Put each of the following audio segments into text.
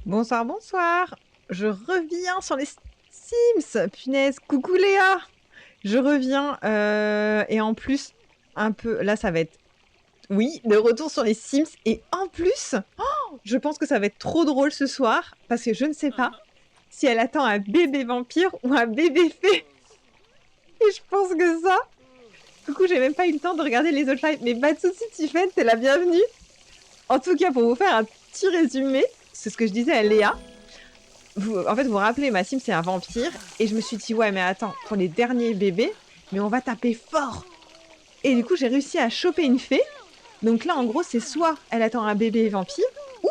Bonsoir, bonsoir. Je reviens sur les Sims. Punaise, coucou Léa. Je reviens et en plus, un peu, là ça va être, oui, de retour sur les Sims. Et en plus, je pense que ça va être trop drôle ce soir parce que je ne sais pas si elle attend un bébé vampire ou un bébé fée. Et je pense que ça... Coucou, j'ai même pas eu le temps de regarder les autres lives. Mais pas de soucis, Tiffen, t'es la bienvenue. En tout cas, pour vous faire un petit résumé, c'est ce que je disais à Léa. En fait, vous vous rappelez, ma sim, c'est un vampire. Et je me suis dit, ouais, mais attends, pour les derniers bébés, mais on va taper fort. Et du coup, j'ai réussi à choper une fée. Donc là, en gros, c'est soit elle attend un bébé vampire ou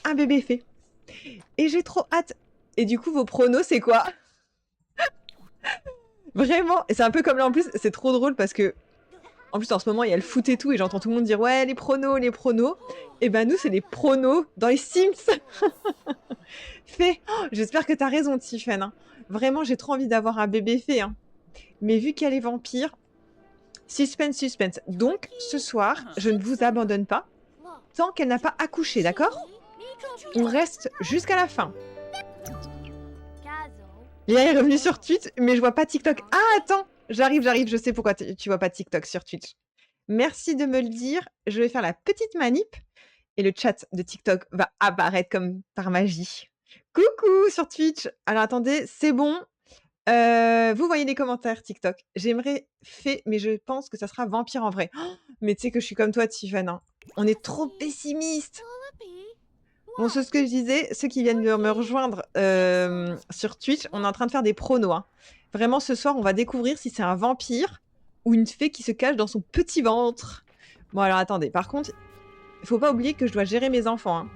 un bébé fée. Et j'ai trop hâte. Et du coup, vos pronos, c'est quoi? Vraiment. Et c'est un peu comme là, en plus, c'est trop drôle parce que, en plus, en ce moment, il y a le foot et tout. Et j'entends tout le monde dire, ouais, les pronos, les pronos. Et ben, nous, c'est les pronos dans les Sims. Fée. Oh, j'espère que t'as raison, Tiffen. Hein. Vraiment, j'ai trop envie d'avoir un bébé fée. Hein. Mais vu qu'elle est vampire, suspense, suspense. Donc, ce soir, je ne vous abandonne pas tant qu'elle n'a pas accouché, d'accord? On reste jusqu'à la fin. Léa est revenue sur Twitch, mais je vois pas TikTok. Ah, attends, j'arrive, je sais pourquoi tu vois pas TikTok sur Twitch. Merci de me le dire. Je vais faire la petite manip et le chat de TikTok va apparaître comme par magie. Coucou sur Twitch. Alors attendez, c'est bon. Vous voyez les commentaires TikTok. J'aimerais fait, mais je pense que ça sera vampire en vrai. Oh, mais tu sais que je suis comme toi, Tiffen. Hein. On est trop pessimiste. Bon, c'est ce que je disais, ceux qui viennent de me rejoindre sur Twitch, on est en train de faire des pronos. Hein. Vraiment, ce soir, on va découvrir si c'est un vampire ou une fée qui se cache dans son petit ventre. Bon, alors attendez. Par contre, il faut pas oublier que je dois gérer mes enfants. Hein.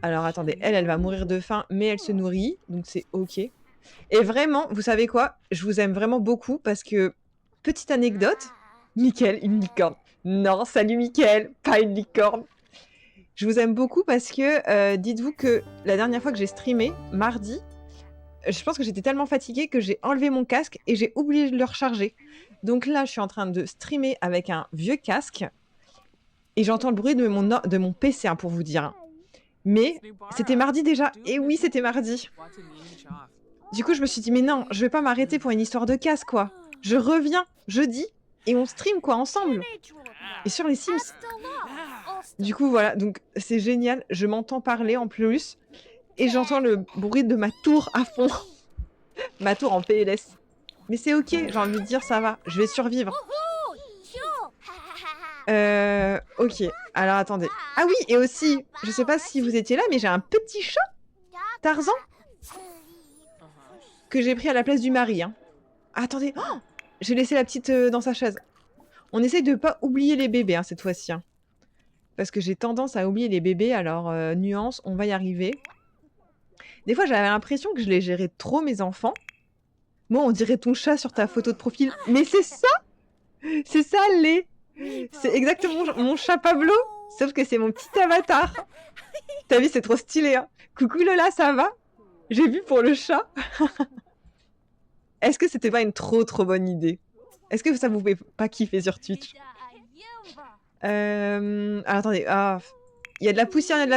Alors attendez, elle va mourir de faim, mais elle se nourrit, donc c'est ok. Et vraiment, vous savez quoi? Je vous aime vraiment beaucoup parce que, petite anecdote, Mickaël, une licorne. Non, salut Mickaël, pas une licorne. Je vous aime beaucoup parce que, dites-vous que la dernière fois que j'ai streamé, mardi, je pense que j'étais tellement fatiguée que j'ai enlevé mon casque et j'ai oublié de le recharger. Donc là, je suis en train de streamer avec un vieux casque et j'entends le bruit de mon PC, hein, pour vous dire. Hein. Mais c'était mardi déjà. Et oui, c'était mardi. Du coup, je me suis dit, mais non, je vais pas m'arrêter pour une histoire de casse, quoi. Je reviens jeudi et on stream, quoi, ensemble. Et sur les Sims. Du coup, voilà, donc c'est génial. Je m'entends parler en plus. Et j'entends le bruit de ma tour à fond. Ma tour en PLS. Mais c'est ok, j'ai envie de dire, ça va. Je vais survivre. Ok, alors attendez. Ah oui, et aussi, je sais pas si vous étiez là, mais j'ai un petit chat, Tarzan, que j'ai pris à la place du mari. Hein. Attendez, oh, j'ai laissé la petite dans sa chaise. On essaye de pas oublier les bébés, hein, cette fois-ci. Hein. Parce que j'ai tendance à oublier les bébés, alors nuance, on va y arriver. Des fois, j'avais l'impression que je les gérais trop, mes enfants. Moi, on dirait ton chat sur ta photo de profil. Mais c'est ça! C'est ça, les... C'est exactement mon chat Pablo, sauf que c'est mon petit avatar. T'as vu, c'est trop stylé. Hein. Coucou Lola, ça va? J'ai vu pour le chat. Est-ce que c'était pas une trop bonne idée? Est-ce que ça vous fait pas kiffer sur Twitch? Alors, attendez. Ah, il y a de la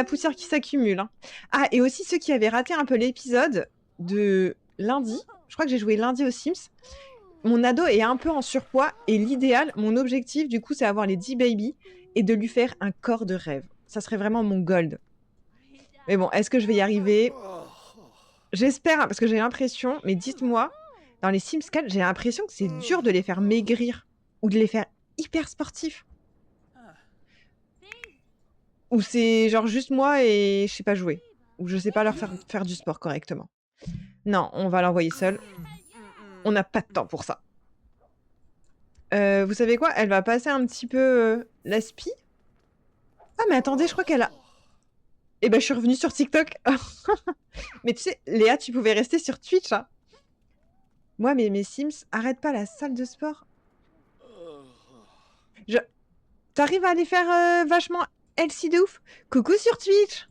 poussière qui s'accumule. Hein. Ah, et aussi ceux qui avaient raté un peu l'épisode de lundi. Je crois que j'ai joué lundi aux Sims. Mon ado est un peu en surpoids et l'idéal, mon objectif, du coup, c'est avoir les 10 babies et de lui faire un corps de rêve. Ça serait vraiment mon gold. Mais bon, est-ce que je vais y arriver? J'espère, parce que j'ai l'impression, mais dites-moi, dans les Sims 4, j'ai l'impression que c'est dur de les faire maigrir ou de les faire hyper sportifs. Ou c'est genre juste moi et je sais pas jouer. Ou je sais pas leur faire du sport correctement. Non, on va l'envoyer seule. On n'a pas de temps pour ça. Vous savez quoi? Elle va passer un petit peu l'aspi. Ah mais attendez, je crois qu'elle a... Eh ben je suis revenue sur TikTok. Mais tu sais, Léa, tu pouvais rester sur Twitch. Hein. Moi, mes Sims, arrête pas la salle de sport. Je... T'arrives à aller faire vachement healthy de ouf? Coucou sur Twitch.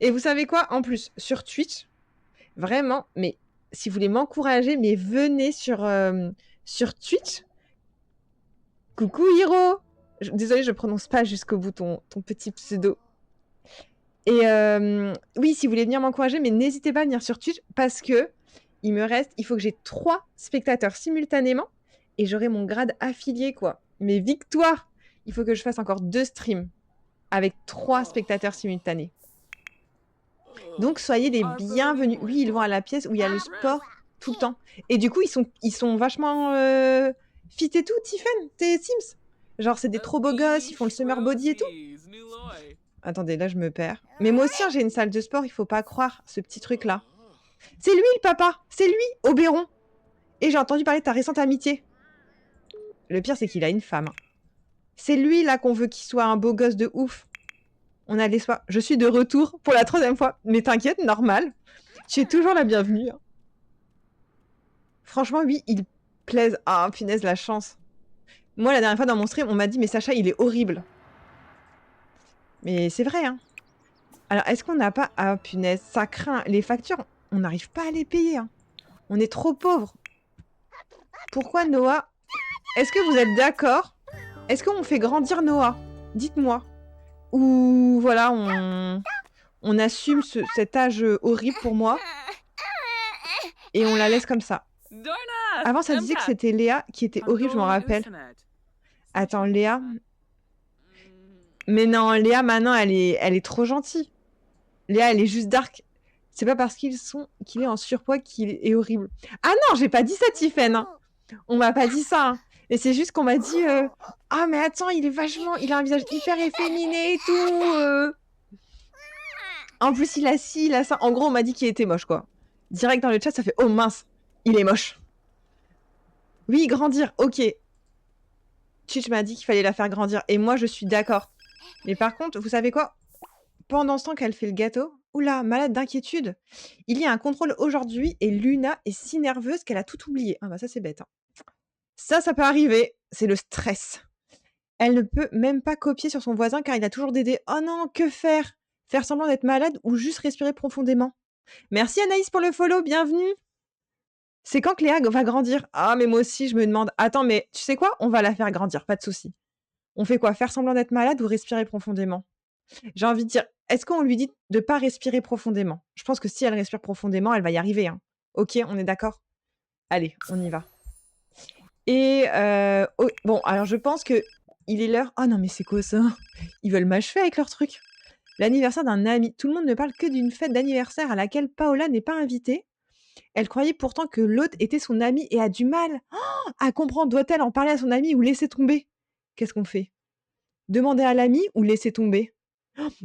Et vous savez quoi? En plus, sur Twitch, vraiment, mais si vous voulez m'encourager, mais venez sur Twitch. Coucou Hiro. Désolée, je prononce pas jusqu'au bout ton petit pseudo. Et oui, si vous voulez venir m'encourager, mais n'hésitez pas à venir sur Twitch parce que il faut que j'ai 3 spectateurs simultanément et j'aurai mon grade affilié, quoi. Mais victoire! Il faut que je fasse encore 2 streams avec 3 spectateurs simultanés. Donc soyez les bienvenus. Oui, ils vont à la pièce où il y a le sport tout le temps. Et du coup, ils sont vachement fit et tout, Tiffen, tes Sims. Genre, c'est des trop beaux gosses, ils font le summer body et tout. Attendez, là, je me perds. Mais moi aussi, hein, j'ai une salle de sport, il faut pas croire, ce petit truc-là. C'est lui, le papa. C'est lui, Oberon. Et j'ai entendu parler de ta récente amitié. Le pire, c'est qu'il a une femme. C'est lui, là, qu'on veut qu'il soit un beau gosse de ouf. On a l'espoir. Je suis de retour pour la 3e fois. Mais t'inquiète, normal. Tu es toujours la bienvenue. Hein. Franchement, oui, il plaise. Ah, punaise, la chance. Moi, la dernière fois dans mon stream, on m'a dit, mais Sacha, il est horrible. Mais c'est vrai, hein. Alors, est-ce qu'on n'a pas... Ah, punaise, ça craint. Les factures, on n'arrive pas à les payer. Hein. On est trop pauvres. Pourquoi Noah? Est-ce que vous êtes d'accord? Est-ce qu'on fait grandir Noah? Dites-moi. Ou voilà, on assume cet âge horrible pour moi et on la laisse comme ça. Avant, ça disait que c'était Léa qui était horrible, je m'en rappelle. Attends, Léa... Mais non, Léa, maintenant, elle est trop gentille. Léa, elle est juste dark. C'est pas parce qu'il est en surpoids qu'il est horrible. Ah non, j'ai pas dit ça, Tiffen. Hein. On m'a pas dit ça. Hein. Et c'est juste qu'on m'a dit ah, mais attends, il a un visage hyper efféminé et tout. En plus, il a ci, il a ça. En gros, on m'a dit qu'il était moche, quoi. Direct dans le chat, ça fait oh mince, il est moche. Oui, grandir, ok. Twitch m'a dit qu'il fallait la faire grandir. Et moi, je suis d'accord. Mais par contre, vous savez quoi? Pendant ce temps qu'elle fait le gâteau, oula, malade d'inquiétude. Il y a un contrôle aujourd'hui et Luna est si nerveuse qu'elle a tout oublié. Ah bah ça, c'est bête. Hein. Ça peut arriver. C'est le stress. Elle ne peut même pas copier sur son voisin car il a toujours Dédé. Oh non, que faire? Faire semblant d'être malade ou juste respirer profondément? Merci Anaïs pour le follow, bienvenue. C'est quand que Léa va grandir? Ah, mais moi aussi, je me demande. Attends, mais tu sais quoi? On va la faire grandir, pas de souci. On fait quoi? Faire semblant d'être malade ou respirer profondément? J'ai envie de dire, est-ce qu'on lui dit de pas respirer profondément? Je pense que si elle respire profondément, elle va y arriver. Hein. Ok, on est d'accord? Allez, on y va. Et bon, alors je pense que il est l'heure. Oh non, mais c'est quoi ça? Ils veulent m'achever avec leur truc. L'anniversaire d'un ami. Tout le monde ne parle que d'une fête d'anniversaire à laquelle Paola n'est pas invitée. Elle croyait pourtant que l'autre était son ami et a du mal à comprendre. Doit-elle en parler à son ami ou laisser tomber? Qu'est-ce qu'on fait? Demander à l'ami ou laisser tomber?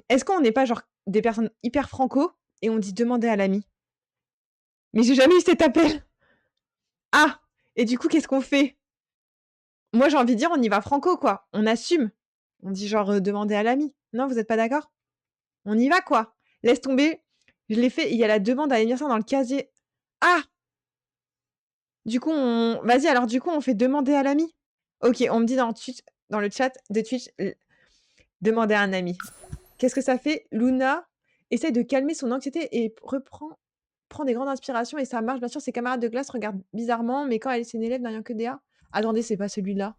Est-ce qu'on n'est pas genre des personnes hyper franco et on dit demander à l'ami? Mais j'ai jamais eu cet appel. Ah! Et du coup, qu'est-ce qu'on fait? Moi, j'ai envie de dire, on y va franco, quoi. On assume. On dit genre demander à l'ami. Non, vous êtes pas d'accord? On y va, quoi. Laisse tomber. Je l'ai fait. Il y a la demande à l'anniversaire dans le casier. Ah! Du coup, vas-y, alors du coup, on fait demander à l'ami. Ok, on me dit dans le chat de Twitch, demander à un ami. Qu'est-ce que ça fait? Luna essaye de calmer son anxiété et prend des grandes inspirations et ça marche. Bien sûr, ses camarades de classe regardent bizarrement, mais quand elle est une élève n'a rien que DA. Attendez, c'est pas celui-là.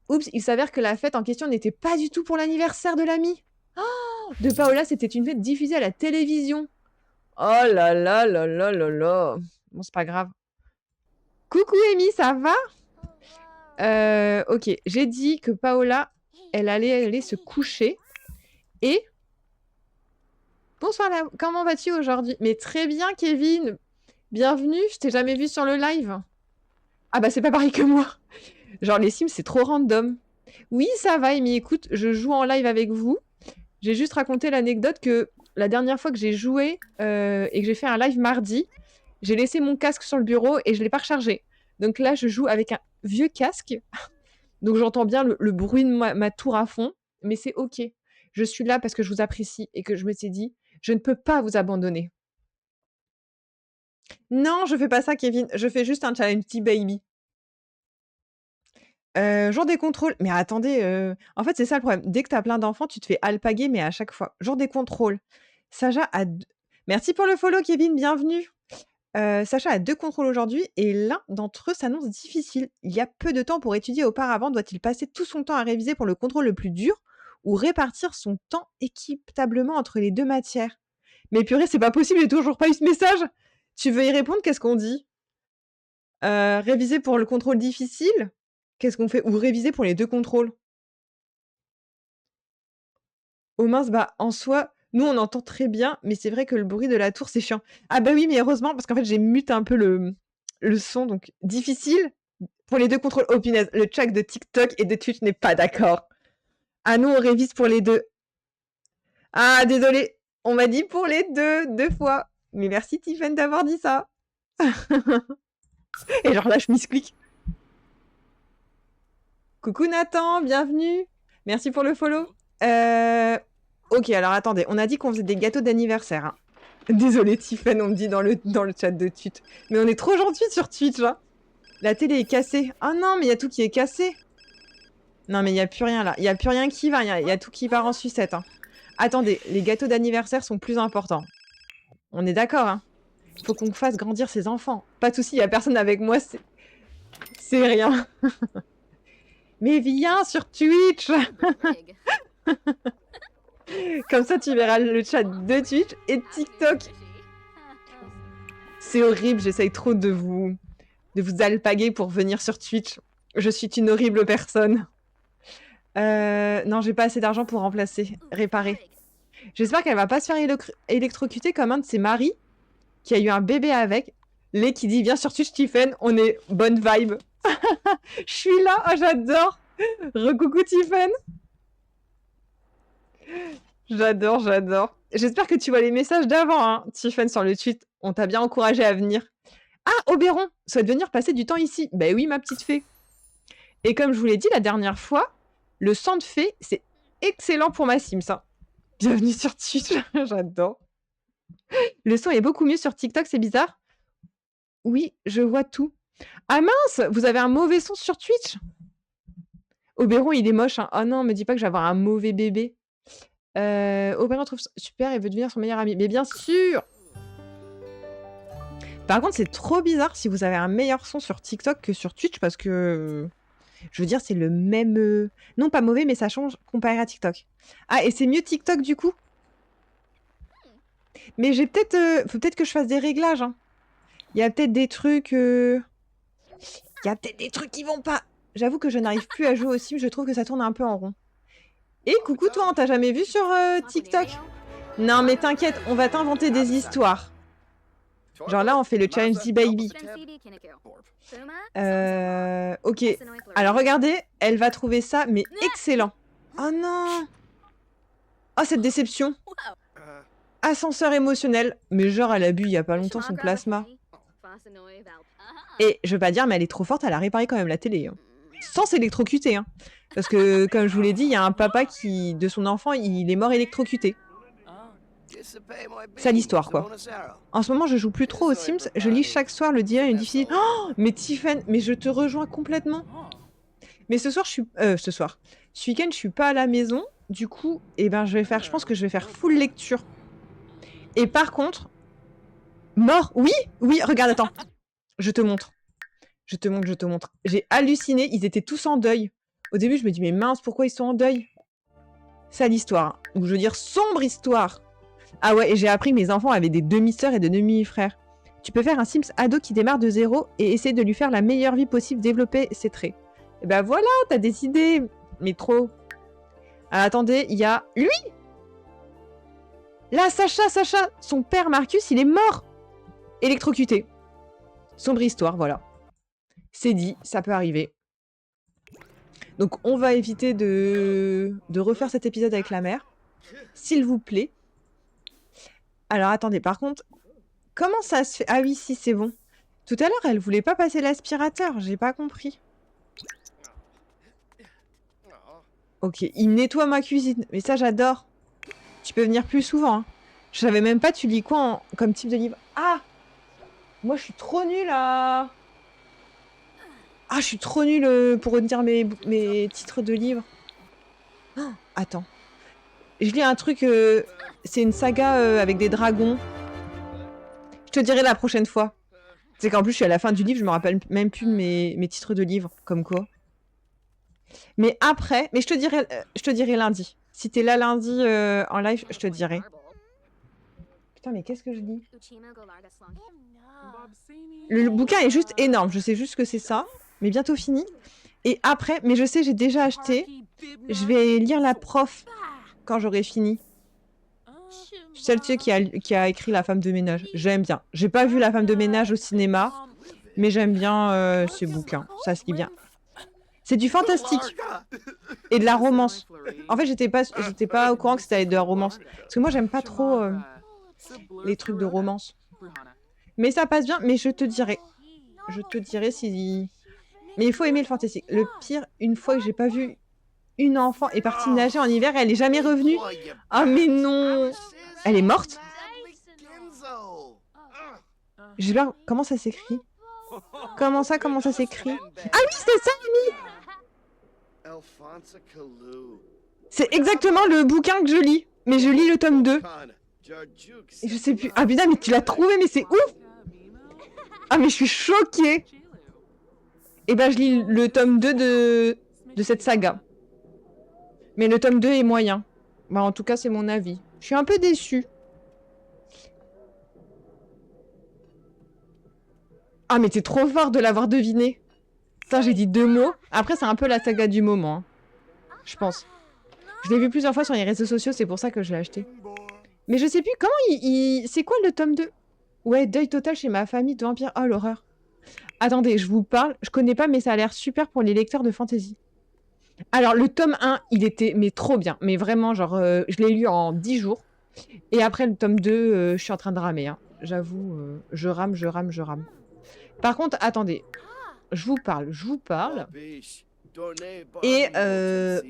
Oups, il s'avère que la fête en question n'était pas du tout pour l'anniversaire de l'ami. De Paola, c'était une fête diffusée à la télévision. Oh là là là là là là. Bon, c'est pas grave. Coucou Amy, ça va? Ok, j'ai dit que Paola, elle allait aller se coucher. Et... Bonsoir, comment vas-tu aujourd'hui? Mais très bien, Kevin. Bienvenue, je t'ai jamais vu sur le live. Ah bah c'est pas pareil que moi. Genre les Sims, c'est trop random. Oui, ça va, Amy, écoute, je joue en live avec vous. J'ai juste raconté l'anecdote que la dernière fois que j'ai joué et que j'ai fait un live mardi, j'ai laissé mon casque sur le bureau et je l'ai pas rechargé. Donc là, je joue avec un vieux casque. Donc j'entends bien le bruit de ma tour à fond, mais c'est ok. Je suis là parce que je vous apprécie et que je me suis dit, je ne peux pas vous abandonner. Non, je fais pas ça, Kevin. Je fais juste un challenge petit baby. Jour des contrôles. Mais attendez, en fait, c'est ça le problème. Dès que tu as plein d'enfants, tu te fais alpaguer, mais à chaque fois. Jour des contrôles. Sacha a merci pour le follow, Kevin, bienvenue. Sacha a 2 contrôles aujourd'hui et l'un d'entre eux s'annonce difficile. Il y a peu de temps pour étudier auparavant. Doit-il passer tout son temps à réviser pour le contrôle le plus dur ou répartir son temps équitablement entre les 2 matières. Mais purée, c'est pas possible, j'ai toujours pas eu ce message. Tu veux y répondre? Qu'est-ce qu'on dit? Réviser pour le contrôle difficile? Qu'est-ce qu'on fait? Ou réviser pour les 2 contrôles? Oh mince, bah, en soi, nous, on entend très bien, mais c'est vrai que le bruit de la tour, c'est chiant. Ah bah oui, mais heureusement, parce qu'en fait, j'ai mute un peu le son, donc difficile pour les 2 contrôles. Oh punaise, le chat de TikTok et de Twitch n'est pas d'accord. Ah nous, on révise pour les 2. Ah désolé, on m'a dit pour les 2, 2 fois. Mais merci Tiffen d'avoir dit ça. Et genre là, je misclique. Coucou Nathan, bienvenue. Merci pour le follow. Ok, alors attendez, on a dit qu'on faisait des gâteaux d'anniversaire. Hein. Désolé Tiffen, on me dit dans le chat de Twitch. Mais on est trop gentils sur Twitch, hein. La télé est cassée. Ah non, mais il y a tout qui est cassé. Non, mais il n'y a plus rien là. Il n'y a plus rien qui va. Il y a tout qui part en sucette. Hein. Attendez, les gâteaux d'anniversaire sont plus importants. On est d'accord, hein. Il faut qu'on fasse grandir ses enfants. Pas de soucis, il n'y a personne avec moi, c'est rien. Mais viens sur Twitch. Comme ça, tu verras le chat de Twitch et de TikTok. C'est horrible, j'essaye trop de vous alpaguer pour venir sur Twitch. Je suis une horrible personne. Non, j'ai pas assez d'argent pour réparer. J'espère qu'elle va pas se faire électrocuter comme un de ses maris qui a eu un bébé avec. Lé qui dit viens sur Twitch, Tiffen, on est bonne vibe. Je suis là, oh, j'adore. Recoucou Tiffen. J'adore, j'adore. J'espère que tu vois les messages d'avant, hein, Tiffen, sur le tweet. On t'a bien encouragé à venir. Ah, Oberon, souhaite venir passer du temps ici. Ben oui, ma petite fée. Et comme je vous l'ai dit la dernière fois, le sang de fée, c'est excellent pour ma Sims. Hein. Bienvenue sur Twitch, j'adore. Le son est beaucoup mieux sur TikTok, c'est bizarre? Oui, je vois tout. Ah mince, vous avez un mauvais son sur Twitch? Oberon, il est moche. Hein. Oh non, me dis pas que je vais avoir un mauvais bébé. Oberon trouve super et veut devenir son meilleur ami. Mais bien sûr! Par contre, c'est trop bizarre si vous avez un meilleur son sur TikTok que sur Twitch parce que... Je veux dire, c'est le même... Non, pas mauvais, mais ça change comparé à TikTok. Ah, et c'est mieux TikTok du coup? Mais j'ai peut-être... Faut peut-être que je fasse des réglages. Hein. Il y a peut-être des trucs... Il y a peut-être des trucs qui vont pas. J'avoue que je n'arrive plus à jouer au Sims, je trouve que ça tourne un peu en rond. Et coucou toi, on t'a jamais vu sur TikTok? Non mais t'inquiète, on va t'inventer des histoires. Genre là, on fait le challenge D-Baby. Ok. Alors regardez, elle va trouver ça, mais excellent. Oh non! Oh, cette déception. Ascenseur émotionnel. Mais genre, elle a bu il y a pas longtemps son plasma. Et je veux pas dire, mais elle est trop forte, elle a réparé quand même la télé. Hein. Sans s'électrocuter. Hein. Parce que, comme je vous l'ai dit, il y a un papa qui, de son enfant, il est mort électrocuté. C'est l'histoire, quoi. En ce moment, je joue plus trop aux Sims. Je lis chaque soir le diary difficile. Oh, mais Tiffen, mais je te rejoins complètement. Mais ce soir, ce week-end, je suis pas à la maison. Du coup, eh ben, je pense que je vais faire full lecture. Et par contre, mort. Oui, regarde, attends. Je te montre. Je te montre. J'ai halluciné, ils étaient tous en deuil. Au début, je me dis, mais mince, pourquoi ils sont en deuil? C'est l'histoire. Ou je veux dire, sombre histoire. Ah ouais, et j'ai appris que mes enfants avaient des demi-sœurs et des demi-frères. Tu peux faire un Sims ado qui démarre de zéro et essayer de lui faire la meilleure vie possible, développer ses traits. Et ben voilà, t'as des idées. Mais trop. Ah, attendez, il y a lui. Là, Sacha, son père Marcus, il est mort. Électrocuté. Sombre histoire, voilà. C'est dit, ça peut arriver. Donc on va éviter de refaire cet épisode avec la mère. S'il vous plaît. Alors attendez, par contre, comment ça se fait? Ah oui, si, c'est bon. Tout à l'heure, elle voulait pas passer l'aspirateur, j'ai pas compris. Ok, il nettoie ma cuisine. Mais ça, j'adore. Tu peux venir plus souvent. Hein. Je savais même pas, tu lis quoi comme type de livre? Ah! Moi, je suis trop nulle à... Ah, je suis trop nulle pour retenir mes titres de livres. Oh, attends. Je lis un truc... c'est une saga avec des dragons. Je te dirai la prochaine fois. C'est qu'en plus, je suis à la fin du livre, je me rappelle même plus de mes titres de livres. Comme quoi. Mais après... Mais je te dirai lundi. Si t'es là lundi en live, je te dirai. Putain, mais qu'est-ce que je dis? Le bouquin est juste énorme. Je sais juste que c'est ça, mais bientôt fini. Et après, mais je sais, j'ai déjà acheté. Je vais lire La Prof quand j'aurai fini. Celle qui a écrit La femme de ménage. J'aime bien. J'ai pas vu La femme de ménage au cinéma, mais j'aime bien ce bouquin. Ça se lit bien. C'est du fantastique et de la romance. En fait, j'étais pas au courant que c'était de la romance. Parce que moi, j'aime pas trop les trucs de romance. Mais ça passe bien, mais je te dirai. Je te dirai si... Mais il faut aimer le fantastique. Le pire, une fois que j'ai pas vu une enfant est partie nager en hiver, elle est jamais revenue. Ah mais non. Elle est morte? J'espère... Comment ça s'écrit? Comment ça s'écrit? Ah oui, c'est ça, Amy! C'est exactement le bouquin que je lis. Mais je lis le tome 2. Et je sais plus... Ah putain, mais tu l'as trouvé, mais c'est ouf! Ah mais je suis choquée! Et ben je lis le tome 2 de cette saga. Mais le tome 2 est moyen. Bah en tout cas, c'est mon avis. Je suis un peu déçue. Ah mais t'es trop fort de l'avoir deviné. Ça, j'ai dit 2 mots. Après, c'est un peu la saga du moment. Hein. Je pense. Je l'ai vu plusieurs fois sur les réseaux sociaux, c'est pour ça que je l'ai acheté. Mais je sais plus, comment il... C'est quoi le tome 2? Ouais, deuil total chez ma famille de vampires. Oh, l'horreur. Attendez, je vous parle. Je connais pas, mais ça a l'air super pour les lecteurs de fantasy. Alors, le tome 1, il était mais trop bien. Mais vraiment, genre, je l'ai lu en 10 jours. Et après, le tome 2, je suis en train de ramer. Hein. J'avoue, je rame. Par contre, attendez. Je vous parle. Et,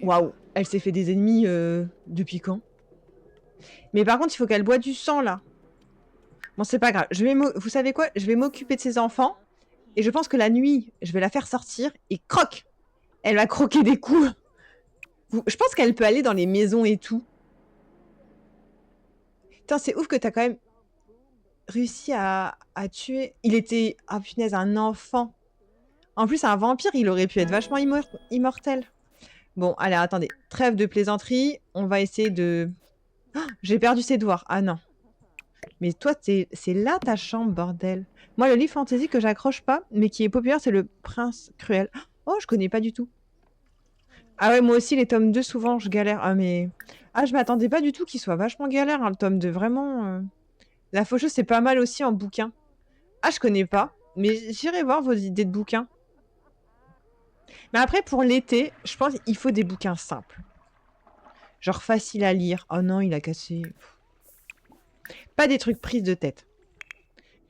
waouh, elle s'est fait des ennemis depuis quand? Mais par contre, il faut qu'elle boive du sang, là. Bon, c'est pas grave. Vous savez quoi? Je vais m'occuper de ses enfants. Et je pense que la nuit, je vais la faire sortir. Et croque! Elle va croquer des coups. Je pense qu'elle peut aller dans les maisons et tout. Putain, c'est ouf que t'as quand même réussi à tuer... Il était... Ah, punaise, un enfant. En plus, un vampire, il aurait pu être vachement immortel. Bon, allez, attendez. Trêve de plaisanterie. On va essayer de... Oh, j'ai perdu ses devoirs. Ah non. Mais toi, c'est là ta chambre, bordel. Moi, le livre fantasy que j'accroche pas, mais qui est populaire, c'est Le Prince Cruel. Oh, je connais pas du tout. Ah ouais, moi aussi, les tomes 2, souvent, je galère. Ah, mais... Ah, je m'attendais pas du tout qu'il soit vachement galère, hein, le tome 2. Vraiment... La Faucheuse, c'est pas mal aussi en bouquin. Ah, je connais pas. Mais j'irai voir vos idées de bouquins. Mais après, pour l'été, je pense qu'il faut des bouquins simples. Genre facile à lire. Oh non, il a cassé... Pas des trucs prises de tête.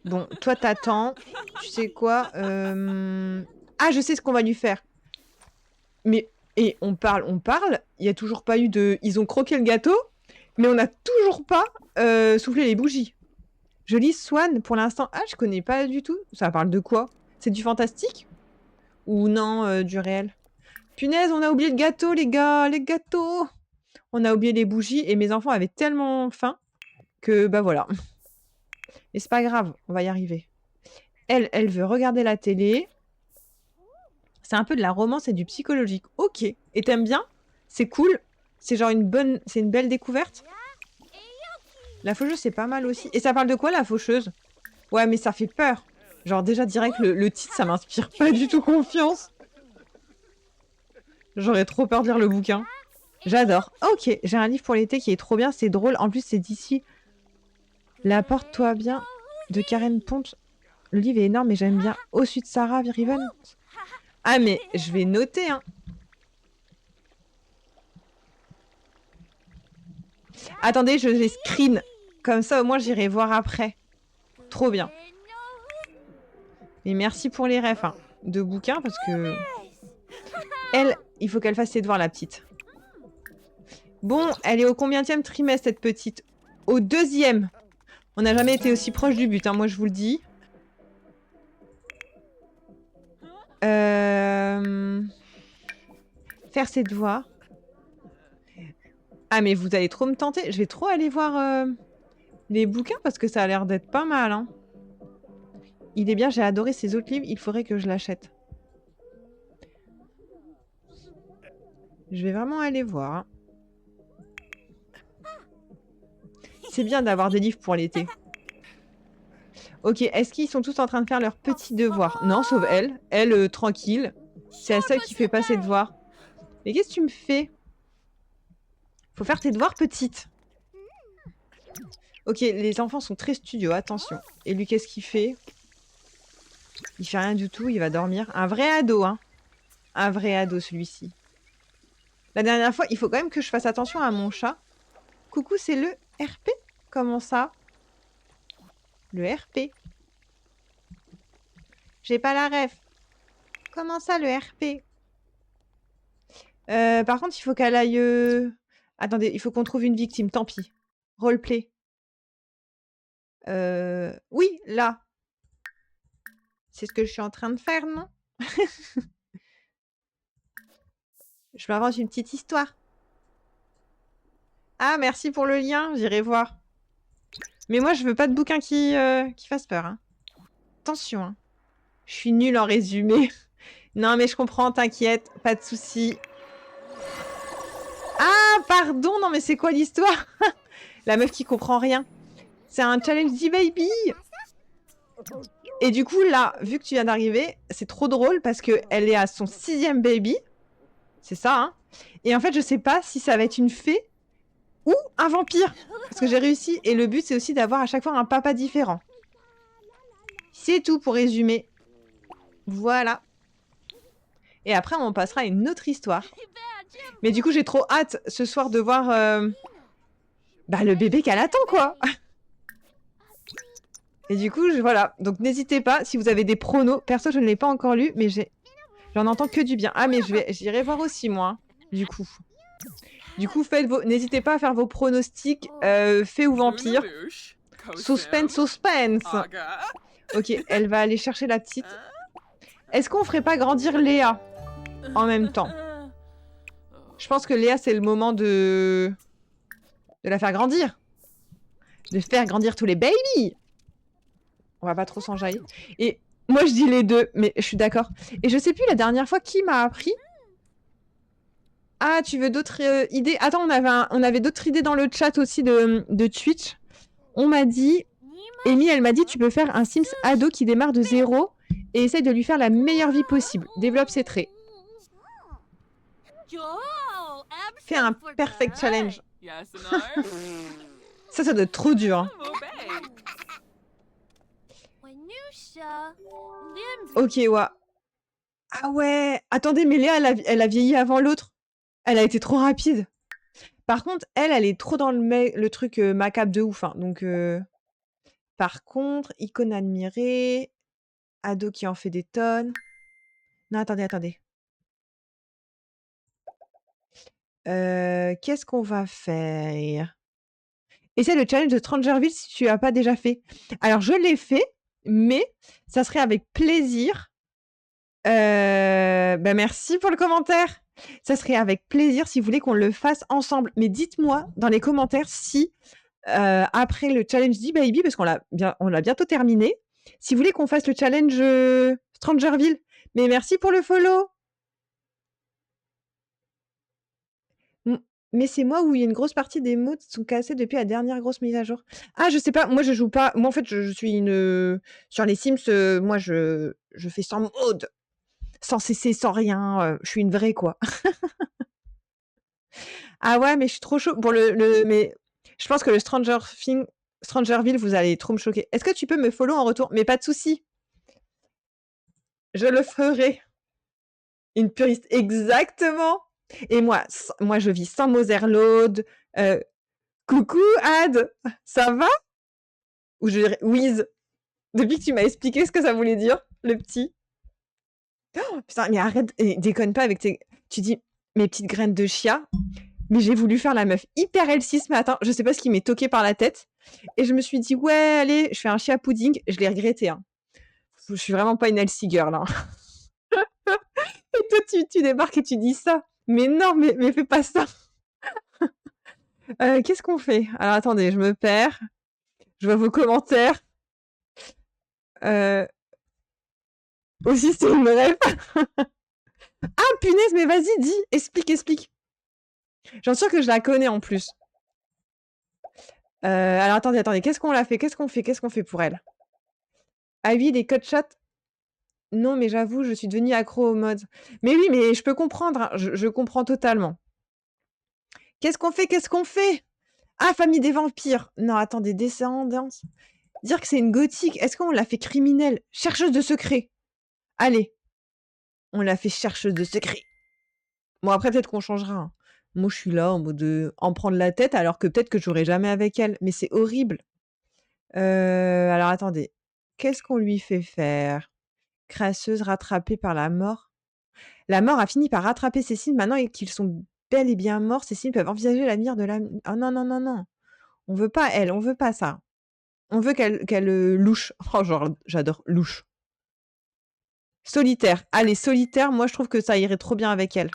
Bon, toi, t'attends. Tu sais quoi Ah, je sais ce qu'on va lui faire. Mais... Et on parle. Il n'y a toujours pas eu de... Ils ont croqué le gâteau, mais on n'a toujours pas soufflé les bougies. Je lis Swan pour l'instant. Ah, je connais pas du tout. Ça parle de quoi? C'est du fantastique? Ou non, du réel? Punaise, on a oublié le gâteau, les gars. Les gâteaux. On a oublié les bougies et mes enfants avaient tellement faim que, bah voilà. Mais c'est pas grave, on va y arriver. Elle veut regarder la télé. C'est un peu de la romance et du psychologique. Ok. Et t'aimes bien? C'est cool? C'est genre c'est une belle découverte? La Faucheuse, c'est pas mal aussi. Et ça parle de quoi, La Faucheuse? Ouais, mais ça fait peur. Genre déjà direct, le titre, ça m'inspire pas du tout confiance. J'aurais trop peur de lire le bouquin. J'adore. Ok, j'ai un livre pour l'été qui est trop bien, c'est drôle. En plus, c'est d'ici. La Porte-toi bien de Karen Ponte. Le livre est énorme et j'aime bien. Au sud de Sarah Riven. Ah, mais je vais noter, hein. Attendez, je vais screen. Comme ça, au moins, j'irai voir après. Trop bien. Mais merci pour les refs hein, de bouquins, parce que... Elle, il faut qu'elle fasse ses devoirs, la petite. Bon, elle est au combienième trimestre, cette petite? Au 2e. On n'a jamais été aussi proche du but, hein, moi, je vous le dis. Faire ses devoirs. Ah, mais vous allez trop me tenter. Je vais trop aller voir les bouquins, parce que ça a l'air d'être pas mal, hein. Il est bien, j'ai adoré ces autres livres, il faudrait que je l'achète. Je vais vraiment aller voir. Hein. C'est bien d'avoir des livres pour l'été. Ok, est-ce qu'ils sont tous en train de faire leurs petits devoirs? Non, sauf elle. Elle, tranquille. C'est la seule qui fait pas ses devoirs. Mais qu'est-ce que tu me fais? Faut faire tes devoirs, petite. Ok, les enfants sont très studieux, attention. Et lui, qu'est-ce qu'il fait? Il fait rien du tout, il va dormir. Un vrai ado, hein. Un vrai ado, celui-ci. La dernière fois, il faut quand même que je fasse attention à mon chat. Coucou, c'est le RP? Comment ça? Le RP. J'ai pas la ref. Comment ça, le RP? Par contre, il faut qu'elle aille... Attendez, il faut qu'on trouve une victime, tant pis. Roleplay. Oui, là. C'est ce que je suis en train de faire, non? Je m'invente une petite histoire. Ah, merci pour le lien, j'irai voir. Mais moi, je veux pas de bouquin qui fasse peur. Hein. Attention, hein. Je suis nulle en résumé. Non, mais je comprends, t'inquiète, pas de souci. Ah, pardon, non, mais c'est quoi l'histoire? La meuf qui comprend rien. C'est un challenge D-Baby. Et du coup, là, vu que tu viens d'arriver, c'est trop drôle parce qu'elle est à son 6e baby. C'est ça, hein. Et en fait, je sais pas si ça va être une fée ou un vampire. Parce que j'ai réussi. Et le but, c'est aussi d'avoir à chaque fois un papa différent. C'est tout pour résumer. Voilà. Et après, on passera à une autre histoire. Mais du coup, j'ai trop hâte ce soir de voir le bébé qu'elle attend, quoi. Et du coup, voilà. Donc, n'hésitez pas, si vous avez des pronos. Perso, je ne l'ai pas encore lu, mais j'en entends que du bien. Ah, mais j'irai voir aussi, moi, du coup. Du coup, n'hésitez pas à faire vos pronostics, fée ou vampire. Suspense, suspense. Ok, elle va aller chercher la petite. Est-ce qu'on ferait pas grandir Léa en même temps? Je pense que Léa, c'est le moment de la faire grandir. De faire grandir tous les babies. On va pas trop s'enjailler. Et moi, je dis les deux, mais je suis d'accord. Et je sais plus la dernière fois qui m'a appris. Ah, tu veux d'autres idées? Attends, on avait d'autres idées dans le chat aussi de Twitch. On m'a dit... Amy, elle m'a dit, tu peux faire un Sims ado qui démarre de 0 et essaye de lui faire la meilleure vie possible. Développe ses traits. Fais un perfect challenge. Ça doit être trop dur. Hein. Ok, ouais. Ah ouais. Attendez, mais Léa, elle a vieilli avant l'autre. Elle a été trop rapide. Par contre, elle est trop dans le truc macabre de ouf. Hein. Donc, par contre, icône admirée. Ado qui en fait des tonnes. Non, attendez. Qu'est-ce qu'on va faire? Essaie le challenge de Strangerville si tu l'as pas déjà fait. Alors, je l'ai fait, mais ça serait avec plaisir. Merci pour le commentaire. Ça serait avec plaisir si vous voulez qu'on le fasse ensemble. Mais dites-moi dans les commentaires si, après le challenge D-Baby, parce qu'on l'a bientôt terminé, si vous voulez qu'on fasse le challenge Strangerville. Mais merci pour le follow. Mais c'est moi où il y a une grosse partie des mots qui sont cassés depuis la dernière grosse mise à jour. Ah, je sais pas, moi je joue pas. Moi en fait, je suis une. Sur les Sims, moi je fais sans mode, sans CC, sans rien. Je suis une vraie quoi. Ah ouais, mais je suis trop chaud. Pour mais je pense que le Strangerville, vous allez trop me choquer. Est-ce que tu peux me follow en retour? Mais pas de souci. Je le ferai. Une puriste, exactement. Et moi, je vis sans Motherload. Coucou Ad, ça va? Ou je dirais Wiz. Depuis que tu m'as expliqué ce que ça voulait dire, le petit. Oh, putain, mais arrête, déconne pas avec tes... Tu dis, mes petites graines de chia. Mais j'ai voulu faire la meuf hyper L6 ce matin. Je sais pas ce qui m'est toqué par la tête. Et je me suis dit, ouais, allez, je fais un chia pudding. Je l'ai regretté. Hein. Je suis vraiment pas une Elsie girl. Hein. Et toi, tu débarques et tu dis ça. Mais non, mais fais pas ça. Qu'est-ce qu'on fait? Alors attendez, je me perds. Je vois vos commentaires. Aussi, c'est une rêve. Ah, punaise, mais vas-y, dis. Explique. J'en suis sûre que je la connais en plus. Alors attendez, qu'est-ce qu'on l'a fait? Qu'est-ce qu'on fait pour elle? Ah oui, les codes chat. Non, mais j'avoue, je suis devenue accro aux mods. Mais oui, mais je peux comprendre, hein, je comprends totalement. Qu'est-ce qu'on fait? Qu'est-ce qu'on fait? Ah, famille des vampires. Non, attendez, descendance. Dire que c'est une gothique, est-ce qu'on l'a fait criminelle? Chercheuse de secrets. Allez, on l'a fait chercheuse de secrets. Bon, après, peut-être qu'on changera, hein. Moi, je suis là en mode, en prendre la tête alors que peut-être que j'aurai jamais avec elle, mais c'est horrible. Alors attendez, qu'est-ce qu'on lui fait faire? Crasseuse rattrapée par la mort. La mort a fini par rattraper ces signes. Maintenant et qu'ils sont bel et bien morts, ces signes peuvent envisager l'avenir de la oh non, non, non, non. On veut pas elle, on veut pas ça. On veut qu'elle louche. Oh genre, j'adore louche. Solitaire. Allez, solitaire, moi je trouve que ça irait trop bien avec elle.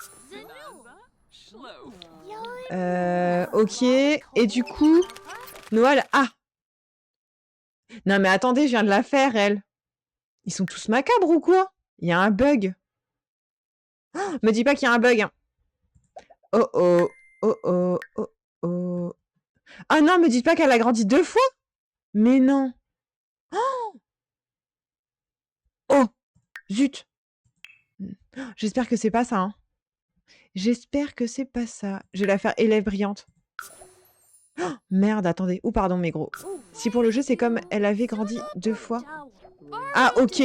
OK et du coup, Noël ah! Non mais attendez, je viens de la faire elle. Ils sont tous macabres ou quoi? Il y a un bug. Me dis pas qu'il y a un bug, hein. Oh oh. Oh oh. Oh oh. Ah non, me dites pas qu'elle a grandi 2 fois? Mais non. Oh! Zut! J'espère que c'est pas ça, hein. J'espère que c'est pas ça. Je vais la faire élève brillante. Merde, attendez. Oh pardon, mes gros. Si pour le jeu, c'est comme elle avait grandi 2 fois. Ah OK.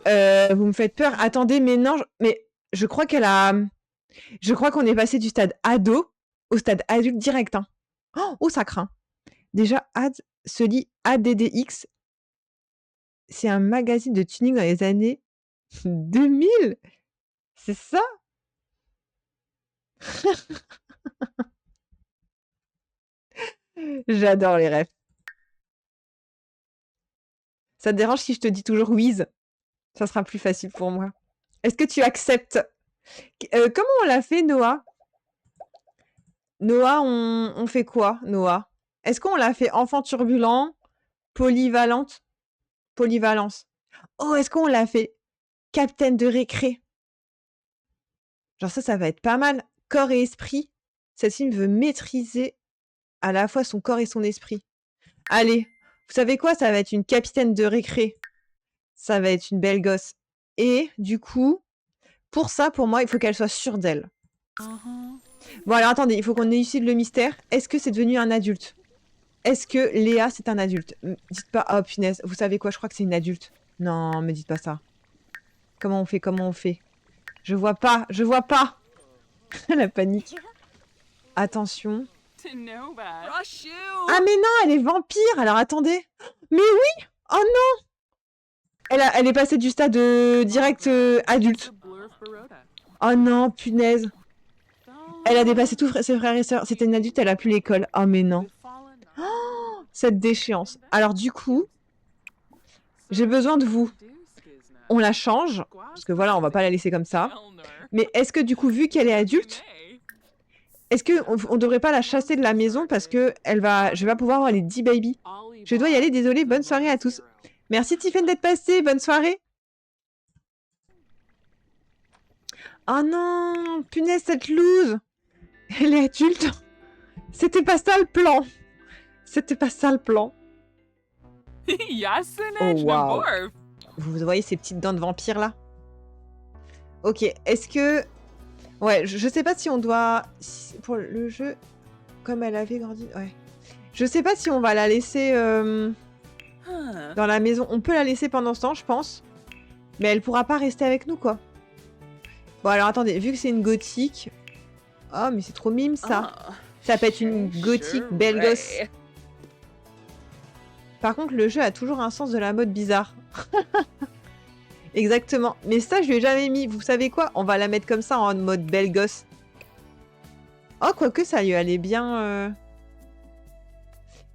Vous me faites peur. Attendez, mais non, mais je crois qu'elle a je crois qu'on est passé du stade ado au stade adulte direct, hein. Oh, ça craint. Déjà, Ad se lit ADDX. C'est un magazine de tuning dans les années 2000? C'est ça? J'adore les refs. Ça te dérange si je te dis toujours Wiz? Ça sera plus facile pour moi. Est-ce que tu acceptes? Comment on l'a fait, Noah? Noah, on fait quoi, Noah? Est-ce qu'on l'a fait enfant turbulent, polyvalente? Polyvalence. Oh, est-ce qu'on l'a fait capitaine de récré? Genre ça va être pas mal. Corps et esprit. Celle-ci veut maîtriser à la fois son corps et son esprit. Allez, vous savez quoi? Ça va être une capitaine de récré. Ça va être une belle gosse. Et du coup, pour ça, pour moi, il faut qu'elle soit sûre d'elle. Bon, alors attendez, il faut qu'on élucide le mystère. Est-ce que c'est devenu un adulte? Est-ce que Léa, c'est un adulte? Dites pas, oh punaise, vous savez quoi? Je crois que c'est une adulte. Non, me dites pas ça. Comment on fait? Comment on fait? Je vois pas, je vois pas. La panique. Attention. Ah mais non, elle est vampire. Alors attendez. Mais oui. Oh non. Elle est passée du stade direct adulte. Oh non, punaise. Elle a dépassé tous ses frères et sœurs. C'était une adulte, elle a plus l'école. Oh mais non. Oh, cette déchéance. Alors du coup, j'ai besoin de vous. On la change. Parce que voilà, on va pas la laisser comme ça. Mais est-ce que du coup, vu qu'elle est adulte, est-ce qu'on devrait pas la chasser de la maison parce que je vais pas pouvoir avoir les 10 baby. Je dois y aller, désolé. Bonne soirée à tous. Merci Tiffen d'être passé. Bonne soirée. Oh non, punaise, cette loose. Elle est adulte. C'était pas ça le plan. C'était pas ça le plan. Oh wow. Vous voyez ces petites dents de vampire là? Ok, est-ce que... Ouais, je sais pas si on doit... Pour le jeu, comme elle avait grandi... Ouais. Je sais pas si on va la laisser dans la maison. On peut la laisser pendant ce temps, je pense. Mais elle pourra pas rester avec nous, quoi. Bon, alors attendez, vu que c'est une gothique... Oh, mais c'est trop mime, ça. Ça peut être une gothique belle gosse. Par contre, le jeu a toujours un sens de la mode bizarre. Exactement. Mais ça, je lui ai jamais mis. Vous savez quoi? On va la mettre comme ça en mode belle gosse. Oh, quoique ça lui allait bien...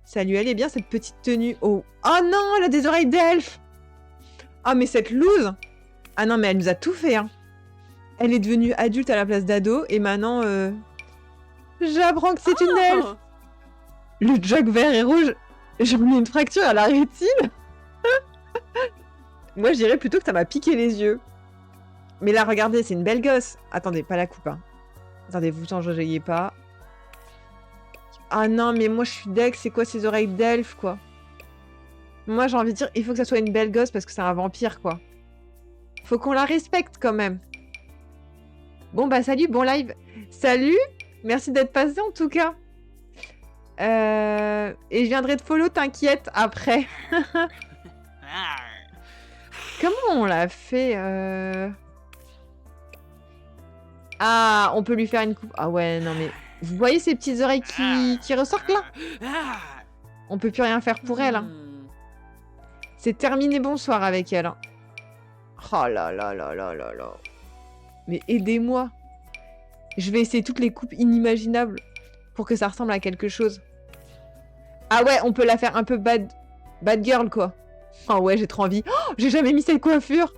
Ça lui allait bien, cette petite tenue. Oh, oh non, elle a des oreilles d'elfe. Oh, mais cette loose. Ah non, mais elle nous a tout fait, hein. Elle est devenue adulte à la place d'ado. Et maintenant, j'apprends que c'est une elfe. Le jog vert et rouge. J'ai mis une fracture à la rétine. Moi, je dirais plutôt que ça m'a piqué les yeux. Mais là, regardez, c'est une belle gosse. Attendez, pas la coupe, hein. Attendez, vous changez pas. Ah non, mais moi je suis deg, c'est quoi ces oreilles d'elfe, quoi? Moi j'ai envie de dire, il faut que ça soit une belle gosse parce que c'est un vampire, quoi. Faut qu'on la respecte quand même. Bon bah salut, bon live. Salut, merci d'être passé en tout cas. Et je viendrai te follow, t'inquiète, après. Comment on l'a fait Ah, on peut lui faire une coupe. Ah ouais, non mais... Vous voyez ces petites oreilles qui ressortent là? On peut plus rien faire pour elle. Hein. C'est terminé, bonsoir avec elle. Hein. Oh là là là là là là. Mais aidez-moi. Je vais essayer toutes les coupes inimaginables pour que ça ressemble à quelque chose. Ah ouais, on peut la faire un peu bad girl, quoi. Oh ouais, j'ai trop envie. Oh, j'ai jamais mis cette coiffure.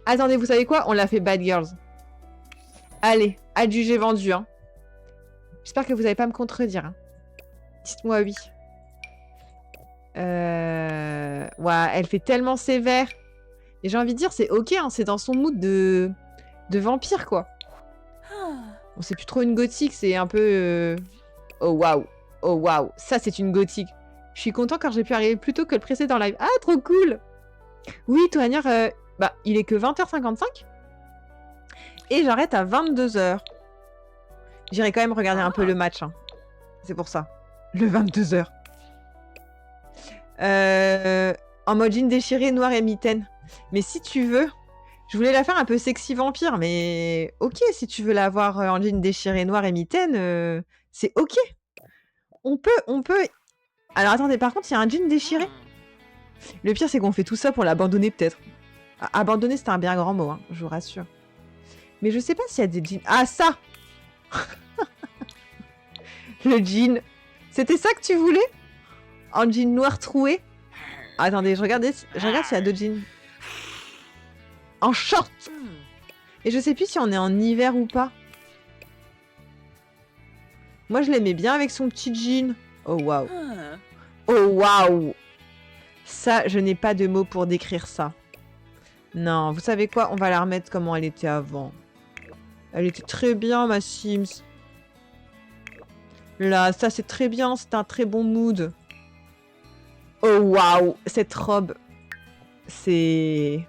Attendez, vous savez quoi? On l'a fait bad girls. Allez, adjugé vendu. Hein. J'espère que vous n'allez pas me contredire. Hein. Dites-moi oui. Ouais, elle fait tellement sévère. Et j'ai envie de dire, c'est ok, hein, c'est dans son mood de vampire, quoi. Bon, c'est plus trop une gothique, c'est un peu... Oh waouh. Oh waouh. Ça, c'est une gothique. Je suis content car j'ai pu arriver plus tôt que le précédent live. Ah, trop cool. Oui, Toanière, bah, il est que 20h55. Et j'arrête à 22h. J'irai quand même regarder un peu le match. Hein. C'est pour ça. Le 22h. En mode jean déchiré, noir et mitaine. Mais si tu veux, je voulais la faire un peu sexy vampire, mais ok, si tu veux la voir en jean déchiré, noir et mitaine, c'est ok. On peut... Alors attendez, par contre, il y a un jean déchiré. Le pire, c'est qu'on fait tout ça pour l'abandonner peut-être. Abandonner, c'est un bien grand mot, hein, je vous rassure. Mais je sais pas s'il y a des jeans... Ah, ça. Le jean. C'était ça que tu voulais? En jean noir troué? Attendez, je regarde s'il y a d'autres jeans. En short. Et je sais plus si on est en hiver ou pas. Moi, je l'aimais bien avec son petit jean. Oh, waouh. Oh, waouh. Ça, je n'ai pas de mots pour décrire ça. Non, vous savez quoi? On va la remettre comment elle était avant. Elle était très bien, ma Sims. Là, ça, c'est très bien. C'est un très bon mood. Oh, waouh. Cette robe. C'est...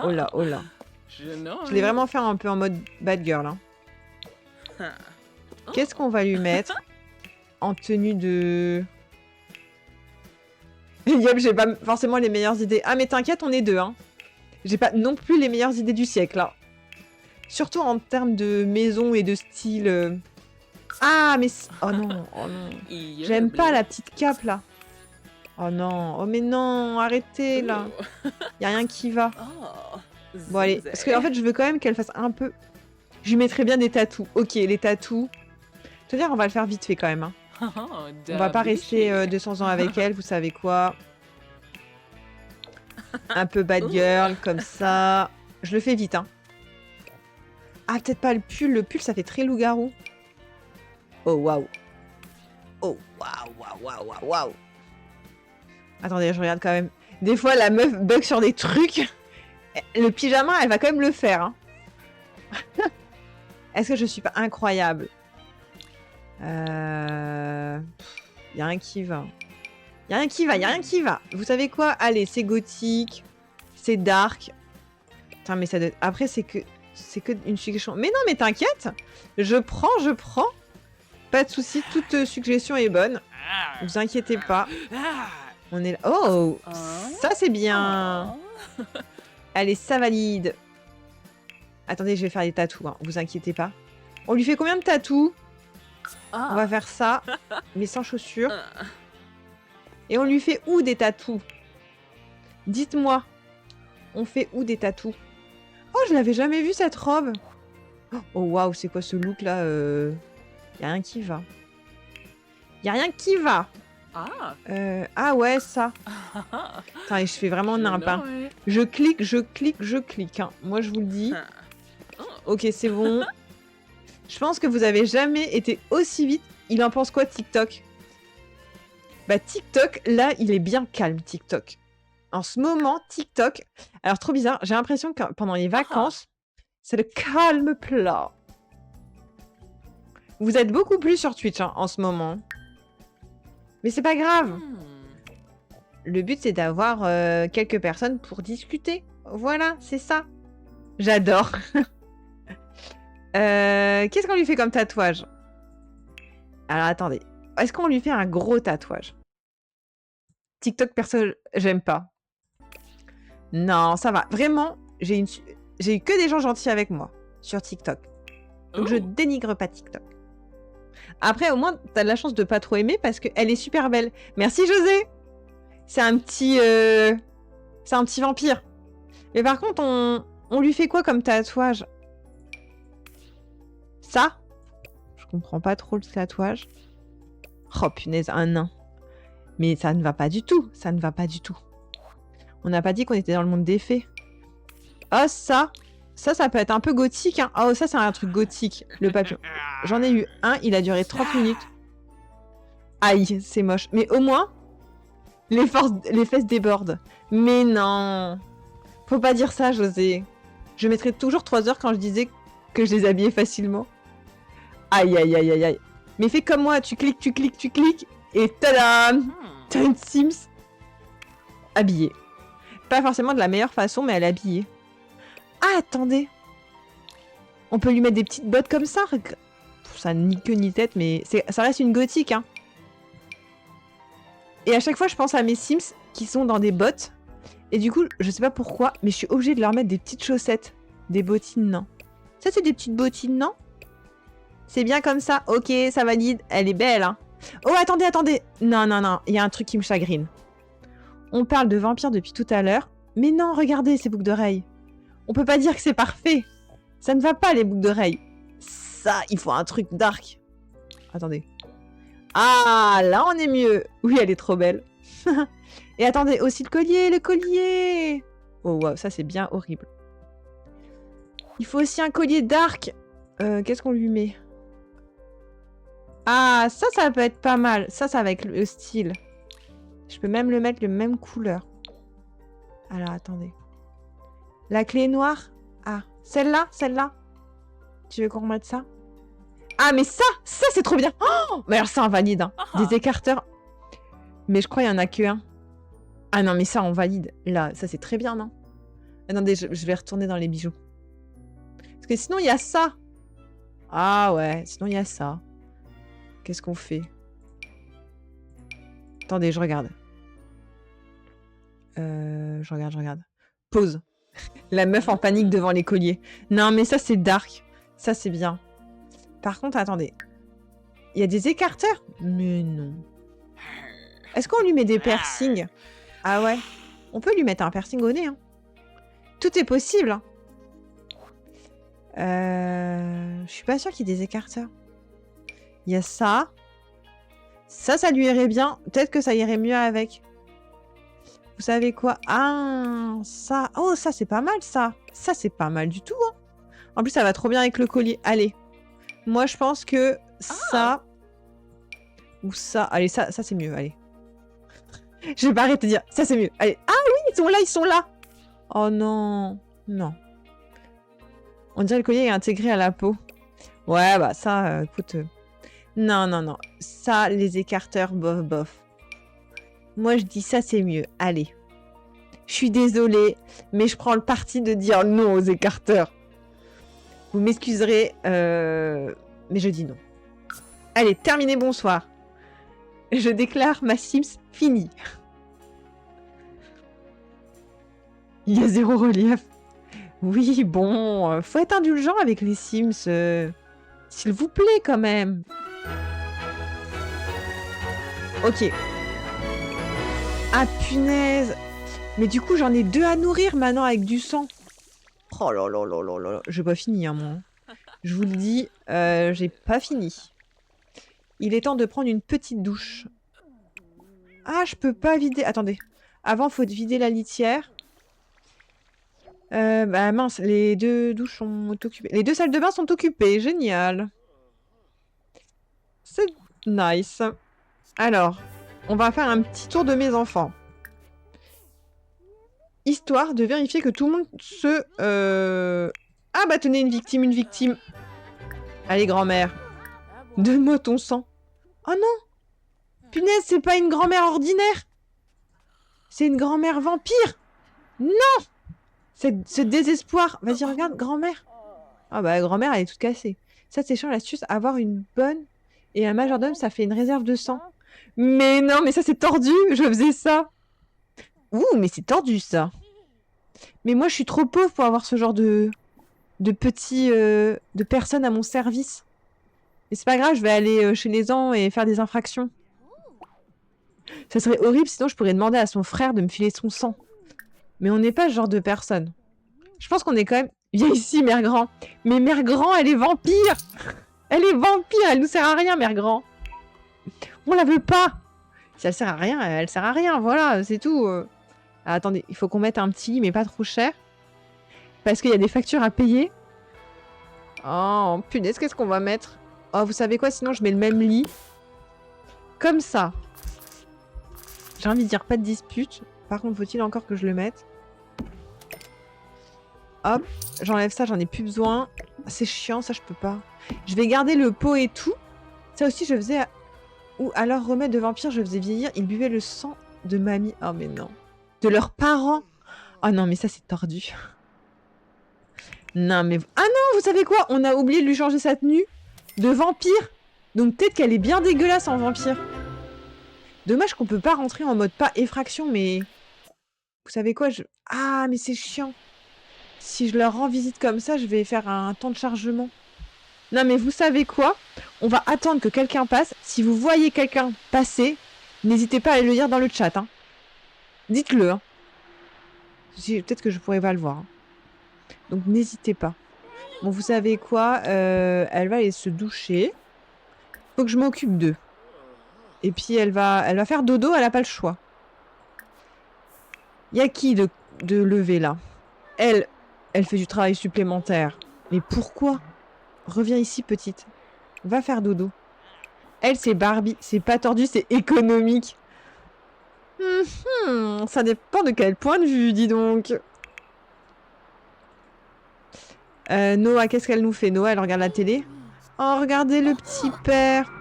Oh là, oh là. Je l'ai vraiment fait un peu en mode bad girl. Hein. Qu'est-ce qu'on va lui mettre en tenue de... Yep, j'ai pas forcément les meilleures idées. Ah, mais t'inquiète, on est deux. Hein. J'ai pas non plus les meilleures idées du siècle. Là. Surtout en termes de maison et de style. Ah, mais... Oh non, oh non. J'aime pas la petite cape, là. Oh non, oh mais non, arrêtez, là. Y a rien qui va. Bon, allez, parce que en fait, je veux quand même qu'elle fasse un peu... Je lui mettrais bien des tatous. Ok, les tatous. C'est-à-dire, on va le faire vite fait, quand même. Hein. On va pas rester 200 ans avec elle, vous savez quoi. Un peu bad girl, comme ça. Je le fais vite, hein. Ah, peut-être pas le pull. Le pull, ça fait très loup-garou. Oh, waouh. Oh, waouh, waouh, waouh, waouh, waouh. Attendez, je regarde quand même. Des fois, la meuf bug sur des trucs. Le pyjama, elle va quand même le faire. Hein. Est-ce que je suis pas incroyable? Y a rien qui va. Y a rien qui va, y a rien qui va. Vous savez quoi? Allez, c'est gothique. C'est dark. Putain, mais ça doit... Après, c'est que une suggestion. Mais non, mais t'inquiète. Je prends. Pas de soucis, toute suggestion est bonne. Vous inquiétez pas. On est là. Oh, ça c'est bien. Allez, ça valide. Attendez, je vais faire des tatous. Hein. Vous inquiétez pas. On lui fait combien de tatous? On va faire ça, mais sans chaussures. Et on lui fait où des tatous? Dites-moi. On fait où des tatous? Oh, je l'avais jamais vu cette robe. Oh waouh, c'est quoi ce look là? Y a rien qui va. Y a rien qui va. Ah ouais, ça. Attends, je fais vraiment nimp. Hein. Je clique. Hein. Moi, je vous le dis. Ok, c'est bon. Je pense que vous avez jamais été aussi vite. Il en pense quoi, TikTok? Bah, TikTok, là, il est bien calme, TikTok. En ce moment, TikTok... Alors, trop bizarre. J'ai l'impression que pendant les vacances, c'est le calme plat. Vous êtes beaucoup plus sur Twitch hein, en ce moment. Mais c'est pas grave. Le but, c'est d'avoir quelques personnes pour discuter. Voilà, c'est ça. J'adore. Qu'est-ce qu'on lui fait comme tatouage? Alors, attendez. Est-ce qu'on lui fait un gros tatouage? TikTok, perso, j'aime pas. Non, ça va. Vraiment, j'ai eu que des gens gentils avec moi sur TikTok. Donc, je dénigre pas TikTok. Après, au moins, t'as de la chance de pas trop aimer parce qu'elle est super belle. Merci, José. C'est un petit vampire. Mais par contre, on lui fait quoi comme tatouage? Ça? Je comprends pas trop le tatouage. Oh punaise, un nain. Mais ça ne va pas du tout. Ça ne va pas du tout. On n'a pas dit qu'on était dans le monde des fées. Oh, ça. Ça peut être un peu gothique. Hein. Oh, ça, c'est un truc gothique. Le papillon. J'en ai eu un. Il a duré 30 minutes. Aïe, c'est moche. Mais au moins, les fesses débordent. Mais non. Faut pas dire ça, José. Je mettrais toujours 3 heures quand je disais que je les habillais facilement. Aïe, aïe, aïe, aïe, aïe. Mais fais comme moi, tu cliques, tu cliques, tu cliques, et tadam! T'as une Sims habillée. Pas forcément de la meilleure façon, mais elle est habillée. Ah, attendez! On peut lui mettre des petites bottes comme ça? Ça n'a ni queue ni tête, mais ça reste une gothique, hein. Et à chaque fois, je pense à mes Sims qui sont dans des bottes. Et du coup, je sais pas pourquoi, mais je suis obligée de leur mettre des petites chaussettes. Des bottines, non. Ça, c'est des petites bottines, non? C'est bien comme ça. Ok, ça valide. Elle est belle, hein. Oh, attendez, attendez. Non, non, non. Il y a un truc qui me chagrine. On parle de vampires depuis tout à l'heure. Mais non, regardez ces boucles d'oreilles. On peut pas dire que c'est parfait. Ça ne va pas, les boucles d'oreilles. Ça, il faut un truc dark. Attendez. Ah, là, on est mieux. Oui, elle est trop belle. Et attendez, aussi le collier, le collier. Oh, wow, ça, c'est bien horrible. Il faut aussi un collier dark. Qu'est-ce qu'on lui met? Ah, ça peut être pas mal. Ça va avec le style. Je peux même le mettre le même couleur. Alors, attendez. La clé noire. Ah, celle-là, celle-là. Tu veux qu'on remette ça? Ah, mais ça c'est trop bien. Oh, mais alors, ça, on valide. Hein. Des écarteurs. Mais je crois qu'il n'y en a que un. Ah non, mais ça, on valide. Là, ça, c'est très bien, non? Attendez, je vais retourner dans les bijoux. Parce que sinon, il y a ça. Ah ouais, sinon, il y a ça. Qu'est-ce qu'on fait? Attendez, je regarde. Je regarde. Pause. La meuf en panique devant les colliers. Non, mais ça, c'est dark. Ça, c'est bien. Par contre, attendez. Il y a des écarteurs? Mais non. Est-ce qu'on lui met des piercings? Ah ouais. On peut lui mettre un piercing au nez. Hein. Tout est possible. Hein. Je suis pas sûre qu'il y ait des écarteurs. Il y a ça. Ça lui irait bien. Peut-être que ça irait mieux avec. Vous savez quoi? Ah, ça. Oh, ça, c'est pas mal, ça. Ça, c'est pas mal du tout. Hein. En plus, ça va trop bien avec le collier. Allez. Moi, je pense que ça... Ou ça. Allez, ça c'est mieux. Allez. Je vais pas arrêter de dire. Ça, c'est mieux. Allez. Ah oui, ils sont là. Oh non. Non. On dirait que le collier est intégré à la peau. Ouais, bah ça, écoute... Non, non, non. Ça, les écarteurs, bof, bof. Moi, je dis ça, c'est mieux. Allez. Je suis désolée, mais je prends le parti de dire non aux écarteurs. Vous m'excuserez, mais je dis non. Allez, terminé, bonsoir. Je déclare ma Sims finie. Il y a 0 relief. Oui, bon, faut être indulgent avec les Sims. S'il vous plaît, quand même. Ok. Ah, punaise. Mais du coup, j'en ai 2 à nourrir maintenant avec du sang. Oh là là là là là. J'ai pas fini, hein, moi. Je vous le dis, j'ai pas fini. Il est temps de prendre une petite douche. Ah, je peux pas vider... Attendez. Avant, faut vider la litière. Bah mince, les 2 douches sont occupées. Les 2 salles de bain sont occupées. Génial. C'est nice. Alors, on va faire un petit tour de mes enfants. Histoire de vérifier que tout le monde se... Ah bah tenez, une victime. Allez, grand-mère. Donne-moi ton sang. Oh non! Punaise, c'est pas une grand-mère ordinaire! C'est une grand-mère vampire! Non! Ce désespoir. Vas-y, regarde, grand-mère. Ah bah, grand-mère, elle est toute cassée. Ça, c'est chiant, l'astuce. Avoir une bonne et un majordome, ça fait une réserve de sang. Mais non, mais ça, c'est tordu. Je faisais ça. Ouh, mais c'est tordu, ça. Mais moi, je suis trop pauvre pour avoir ce genre de petits... de personnes à mon service. Mais c'est pas grave, je vais aller chez les gens et faire des infractions. Ça serait horrible, sinon je pourrais demander à son frère de me filer son sang. Mais on n'est pas ce genre de personne. Je pense qu'on est quand même... Viens ici, Mère Grand. Mais Mère Grand, elle est vampire. Elle est vampire, elle nous sert à rien, Mère Grand. On la veut pas. Si elle sert à rien, elle sert à rien, voilà, c'est tout. Ah, attendez, il faut qu'on mette un petit lit, mais pas trop cher. Parce qu'il y a des factures à payer. Oh, punaise, qu'est-ce qu'on va mettre? Oh, vous savez quoi, sinon je mets le même lit. Comme ça. J'ai envie de dire pas de dispute. Par contre, faut-il encore que je le mette? Hop, j'enlève ça, j'en ai plus besoin. C'est chiant, ça je peux pas. Je vais garder le pot et tout. Ça aussi, je faisais... Ou alors, remède de vampire, je faisais vieillir. Ils buvaient le sang de mamie. Oh, mais non. De leurs parents. Oh non, mais ça, c'est tordu. Non, mais... Ah non, vous savez quoi? On a oublié de lui changer sa tenue de vampire. Donc peut-être qu'elle est bien dégueulasse en vampire. Dommage qu'on peut pas rentrer en mode pas effraction, mais... Vous savez quoi? Ah, mais c'est chiant. Si je leur rends visite comme ça, je vais faire un temps de chargement. Non, mais vous savez quoi? On va attendre que quelqu'un passe. Si vous voyez quelqu'un passer, n'hésitez pas à le dire dans le chat. Hein. Dites-le. Hein. Peut-être que je pourrais pas le voir. Hein. Donc n'hésitez pas. Bon, vous savez quoi? Elle va aller se doucher. Faut que je m'occupe d'eux. Et puis elle va faire dodo, elle a pas le choix. Y a qui de lever là? Elle fait du travail supplémentaire. Mais pourquoi? Reviens ici, petite. Va faire dodo. Elle, c'est Barbie. C'est pas tordu, c'est économique. Ça dépend de quel point de vue, dis donc. Noah, qu'est-ce qu'elle nous fait? Noah, elle regarde la télé. Oh, regardez le petit père.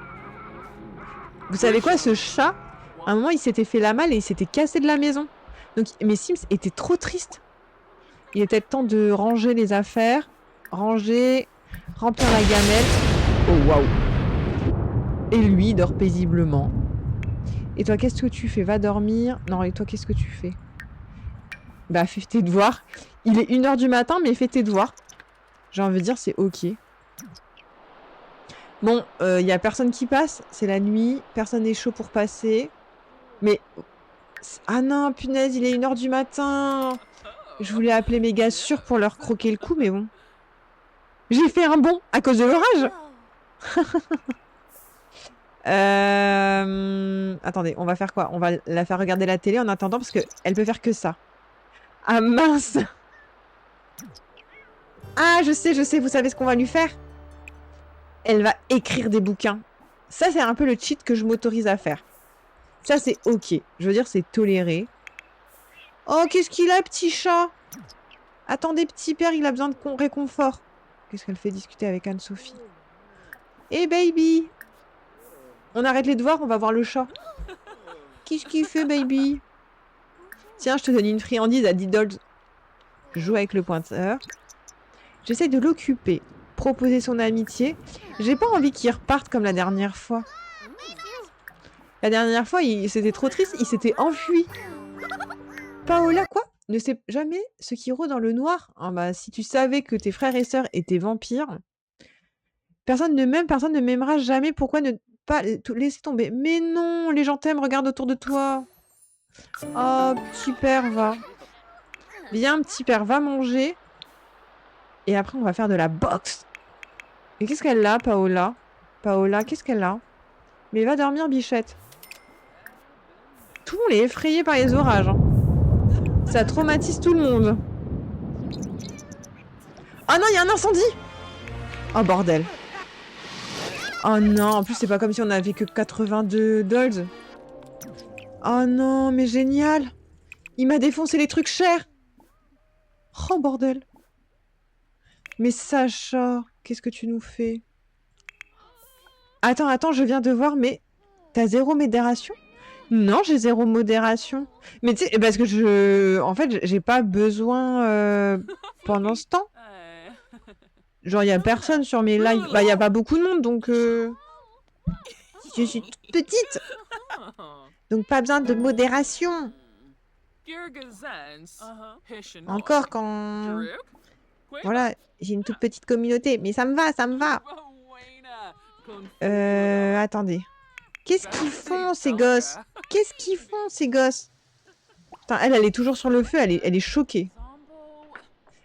Vous savez quoi, ce chat, à un moment, il s'était fait la malle et il s'était cassé de la maison. Donc, mes Sims étaient trop tristes. Il était temps de ranger les affaires. Ranger, remplir la gamelle. Oh, waouh. Et lui, il dort paisiblement. Et toi, qu'est-ce que tu fais? Va dormir. Non, et toi, qu'est-ce que tu fais? Bah, fais tes devoirs. Il est 1h du matin, mais fais tes devoirs. J'ai envie de dire, c'est ok. Bon, y a personne qui passe. C'est la nuit. Personne n'est chaud pour passer. Mais... Ah non, punaise, il est 1h du matin. Je voulais appeler mes gars sûrs pour leur croquer le cou, mais bon. J'ai fait un bond à cause de l'orage. Attendez, on va faire quoi? On va la faire regarder la télé en attendant parce qu'elle peut faire que ça. Ah mince! Ah, je sais, vous savez ce qu'on va lui faire? Elle va écrire des bouquins. Ça, c'est un peu le cheat que je m'autorise à faire. Ça, c'est ok. Je veux dire, c'est toléré. Oh, qu'est-ce qu'il a, petit chat? Attendez, petit père, il a besoin de réconfort. Qu'est-ce qu'elle fait discuter avec Anne-Sophie? Eh, baby! On arrête les devoirs, on va voir le chat. Qu'est-ce qu'il fait, baby? Tiens, je te donne une friandise à 10 dollars. Je joue avec le pointeur. J'essaie de l'occuper. Proposer son amitié. J'ai pas envie qu'il reparte comme la dernière fois. La dernière fois, c'était trop triste, il s'était enfui. Paola, quoi? Ne sait jamais ce qui rôde dans le noir? Ah bah, si tu savais que tes frères et sœurs étaient vampires, personne ne m'aime, personne ne m'aimera jamais. Pourquoi ne pas laisser tomber? Mais non, les gens t'aiment, regarde autour de toi. Oh, petit père, va. Viens, petit père, va manger. Et après, on va faire de la boxe. Et qu'est-ce qu'elle a, Paola? Paola, qu'est-ce qu'elle a? Mais va dormir, bichette. Tout le monde est effrayé par les orages. Hein. Ça traumatise tout le monde. Oh non, il y a un incendie! Oh, bordel. Oh non, en plus, c'est pas comme si on avait que 82 dolls. Oh non, mais génial! Il m'a défoncé les trucs chers! Oh, bordel! Mais Sacha, qu'est-ce que tu nous fais? Attends, je viens de voir, mais t'as 0 modération? Non, j'ai 0 modération. Mais tu sais, parce que en fait, j'ai pas besoin pendant ce temps. Genre, y a personne sur mes lives. Bah, y a pas beaucoup de monde, donc je suis toute petite. Donc, pas besoin de modération. Encore quand... Voilà, j'ai une toute petite communauté. Mais ça me va, ça me va. Attendez. Qu'est-ce qu'ils font, ces gosses? Qu'est-ce qu'ils font, ces gosses? Putain, elle est toujours sur le feu, elle est choquée.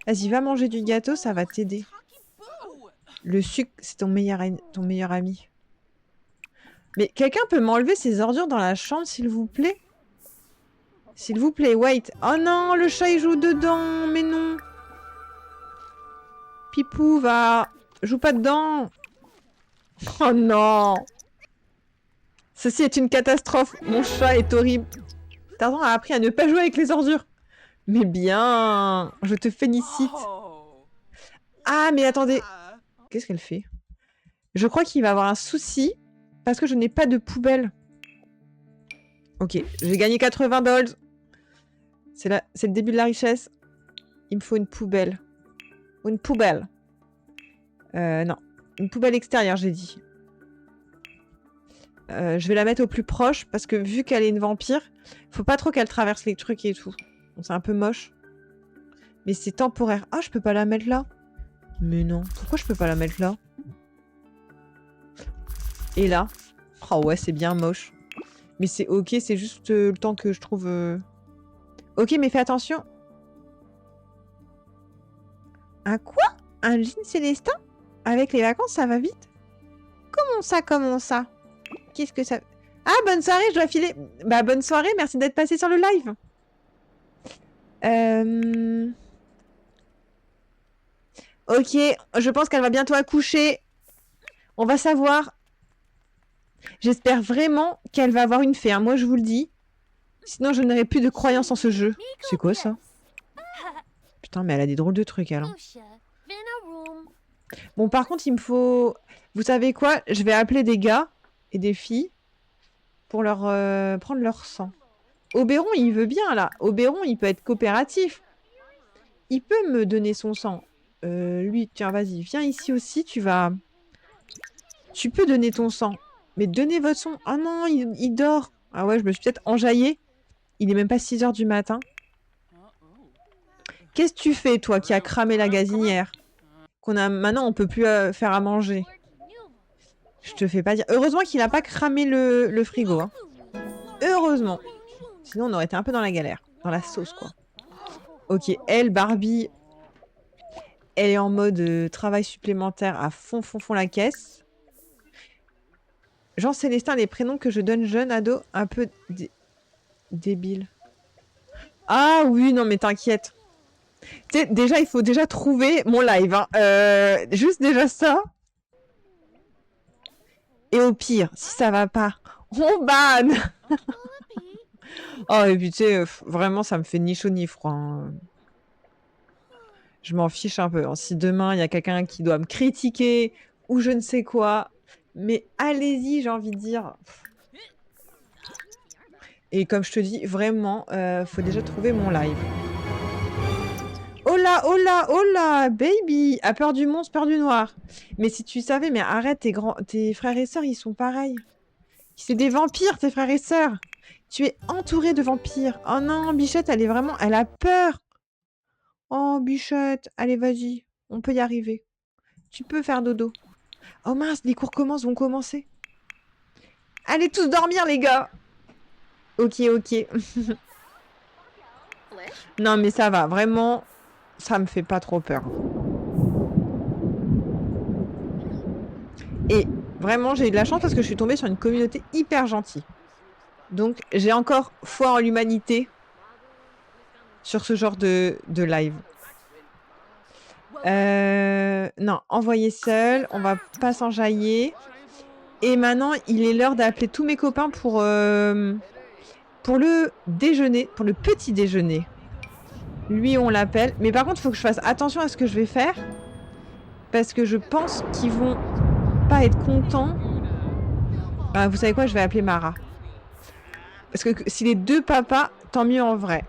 Vas-y, va manger du gâteau, ça va t'aider. Le sucre, c'est ton meilleur ami. Mais quelqu'un peut m'enlever ces ordures dans la chambre, s'il vous plaît? S'il vous plaît, wait. Oh non, le chat, il joue dedans. Mais non. Pipou, va. Joue pas dedans. Oh non. Ceci est une catastrophe. Mon chat est horrible. Tarzan a appris à ne pas jouer avec les ordures. Mais bien. Je te félicite. Ah, mais attendez. Qu'est-ce qu'elle fait? Je crois qu'il va avoir un souci parce que je n'ai pas de poubelle. Ok, j'ai gagné 80 dollars. C'est le début de la richesse. Il me faut une poubelle. Ou une poubelle. Non. Une poubelle extérieure, j'ai dit. Je vais la mettre au plus proche parce que vu qu'elle est une vampire, faut pas trop qu'elle traverse les trucs et tout. Bon, c'est un peu moche. Mais c'est temporaire. Ah, je peux pas la mettre là? Mais non. Pourquoi je peux pas la mettre là? Et là? Oh ouais, c'est bien moche. Mais c'est ok, c'est juste le temps que je trouve... Ok, mais fais attention. Un quoi? Un jean célestin? Avec les vacances, ça va vite? Comment ça? Qu'est-ce que ça... Ah, bonne soirée, je dois filer. Bah, bonne soirée, merci d'être passé sur le live. Ok, je pense qu'elle va bientôt accoucher. On va savoir. J'espère vraiment qu'elle va avoir une fée, hein. Moi, je vous le dis. Sinon, je n'aurai plus de croyance en ce jeu. C'est quoi, ça? Putain, mais elle a des drôles de trucs, elle. Hein. Bon, par contre, il me faut... Vous savez quoi? Je vais appeler des gars et des filles pour leur prendre leur sang. Oberon, il veut bien, là. Oberon, il peut être coopératif. Il peut me donner son sang. Lui, tiens, vas-y, viens ici aussi, tu vas... Tu peux donner ton sang. Mais donnez votre sang. Ah non, il dort. Ah ouais, je me suis peut-être enjaillée. Il est même pas 6 h du matin. Qu'est-ce que tu fais, toi, qui a cramé la gazinière? Maintenant, on peut plus faire à manger. Je te fais pas dire. Heureusement qu'il a pas cramé le frigo. Hein. Heureusement. Sinon, on aurait été un peu dans la galère. Dans la sauce, quoi. Ok, elle, Barbie, elle est en mode travail supplémentaire à fond la caisse. Jean-Célestin, les prénoms que je donne jeune ado, un peu débile. Ah oui, non mais t'inquiète. Tu sais, déjà, il faut déjà trouver mon live. Hein. Juste déjà ça. Et au pire, si ça va pas, on banne. Oh, et puis tu sais, vraiment, ça me fait ni chaud ni froid. Hein. Je m'en fiche un peu. Hein. Si demain, il y a quelqu'un qui doit me critiquer ou je ne sais quoi, mais allez-y, j'ai envie de dire. Et comme je te dis, vraiment, faut déjà trouver mon live. Oh là, oh là, oh là, baby! A peur du monstre, peur du noir. Mais si tu savais, mais arrête, tes frères et sœurs, ils sont pareils. C'est des vampires, tes frères et sœurs. Tu es entouré de vampires. Oh non, Bichette, elle a peur. Oh, Bichette, allez, vas-y, on peut y arriver. Tu peux faire dodo. Oh mince, les cours vont commencer. Allez tous dormir, les gars. Ok. Non, mais ça va, vraiment, ça me fait pas trop peur. Et vraiment, j'ai eu de la chance parce que je suis tombée sur une communauté hyper gentille. Donc, j'ai encore foi en l'humanité sur ce genre de live. Non, envoyer seul, on va pas s'enjailler. Et maintenant, il est l'heure d'appeler tous mes copains pour le déjeuner, pour le petit déjeuner. Lui, on l'appelle. Mais par contre, il faut que je fasse attention à ce que je vais faire. Parce que je pense qu'ils vont pas être contents Ah, vous savez quoi? Je vais appeler Mara. Parce que si les deux papas, tant mieux en vrai.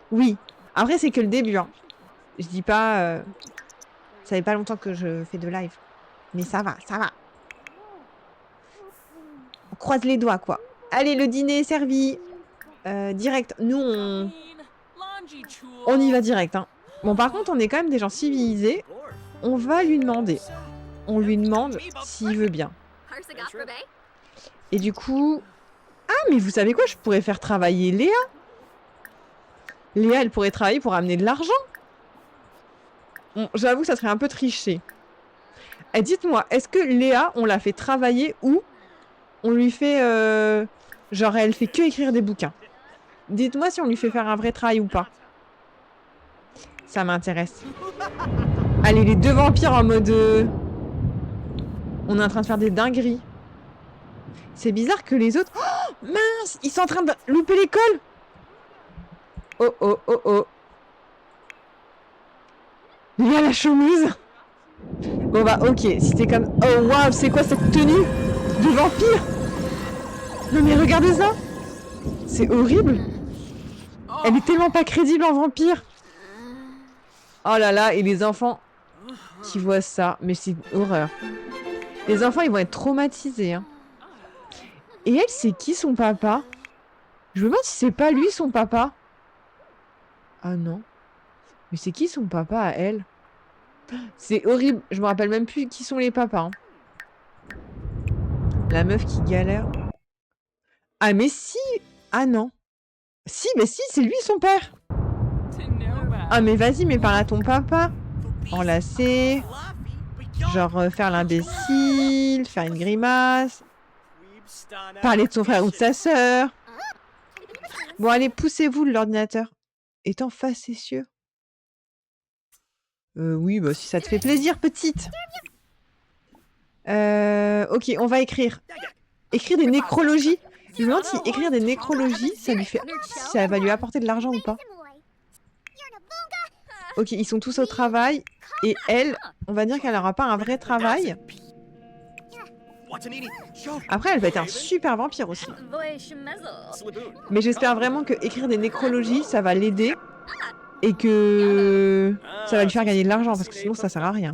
Oui. Après, c'est que le début. Hein. Je dis pas... Ça fait pas longtemps que je fais de live. Mais ça va, ça va. On croise les doigts, quoi. Allez, le dîner est servi. Direct. Nous, on y va direct. Hein. Bon, par contre, on est quand même des gens civilisés. On va lui demander. On lui demande s'il veut bien. Et du coup... Ah, mais vous savez quoi? Je pourrais faire travailler Léa. Léa, elle pourrait travailler pour amener de l'argent. Bon, j'avoue, ça serait un peu triché. Et dites-moi, est-ce que Léa, on la fait travailler ou on lui fait... genre, elle fait que écrire des bouquins? Dites-moi si on lui fait faire un vrai travail ou pas. Ça m'intéresse. Allez, les deux vampires en mode... On est en train de faire des dingueries. C'est bizarre que les autres... Oh, mince! Ils sont en train de louper l'école! Oh, oh, oh, oh. Léa, la chômeuse! Bon bah, ok. Si t'es comme... Oh, waouh, c'est quoi cette tenue de vampire? Non mais regardez ça! C'est horrible! Elle est tellement pas crédible en vampire! Oh là là, et les enfants qui voient ça, mais c'est horreur. Les enfants, ils vont être traumatisés. Hein. Et elle, c'est qui son papa? Je me demande si c'est pas lui son papa. Ah non. Mais c'est qui son papa à elle? C'est horrible. Je me rappelle même plus qui sont les papas. Hein. La meuf qui galère. Ah mais si! Ah non. Si, mais si, c'est lui son père. Ah mais vas-y, mais parle à ton papa. Enlacer. Genre faire l'imbécile, faire une grimace. Parler de son frère ou de sa sœur. Bon allez, poussez-vous, l'ordinateur. Étant facétieux. Oui, bah si ça te fait plaisir, petite. Ok, on va écrire. Écrire des nécrologies. Je me demande si écrire des nécrologies, ça lui fait... si ça va lui apporter de l'argent ou pas. Ok, ils sont tous au travail. Et elle, on va dire qu'elle n'aura pas un vrai travail. Après, elle va être un super vampire aussi. Mais j'espère vraiment que écrire des nécrologies, ça va l'aider. Et que ça va lui faire gagner de l'argent, parce que sinon ça sert à rien.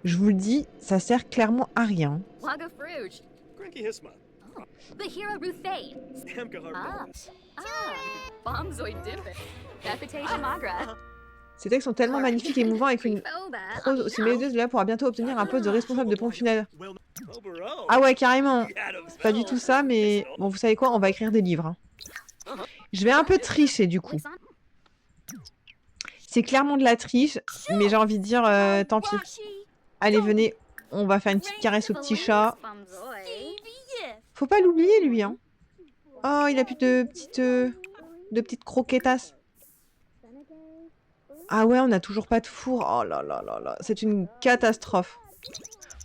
Je vous le dis, ça sert clairement à rien. Ces textes sont tellement magnifiques et émouvants avec une prose aussi mélodieuse. Là pourra bientôt obtenir un poste de responsable de pompe funèbre. Ah ouais, carrément. C'est pas du tout ça, mais bon, vous savez quoi, on va écrire des livres. Hein. Je vais un peu tricher du coup. C'est clairement de la triche, mais j'ai envie de dire tant pis. Allez, venez, on va faire une petite caresse au petit chat. Faut pas l'oublier lui, hein. Oh, il a plus de petites croquetas. Ah ouais, on n'a toujours pas de four. Oh là là là là, c'est une catastrophe.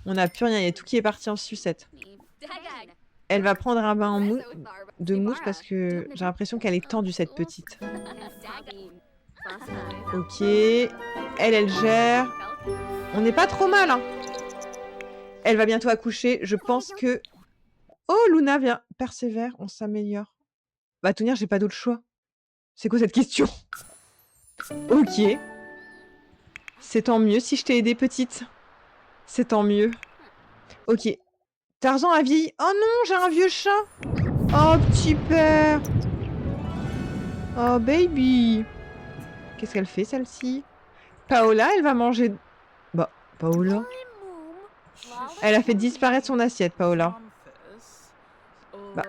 On n'a plus rien, il y a tout qui est parti en sucette. Elle va prendre un bain de mousse parce que j'ai l'impression qu'elle est tendue, cette petite. Ok, elle gère. On n'est pas trop mal, hein. Elle va bientôt accoucher, je pense que... Oh, Luna, viens, persévère, on s'améliore. Bah, tenir, j'ai pas d'autre choix. C'est quoi cette question? Ok. C'est tant mieux si je t'ai aidé, petite. C'est tant mieux. Ok. Tarzan a vieilli. Oh non, j'ai un vieux chat. Oh, petit père. Oh, baby. Qu'est-ce qu'elle fait, celle-ci? Paola, elle va manger... Bah, Paola. Elle a fait disparaître son assiette, Paola. Bah,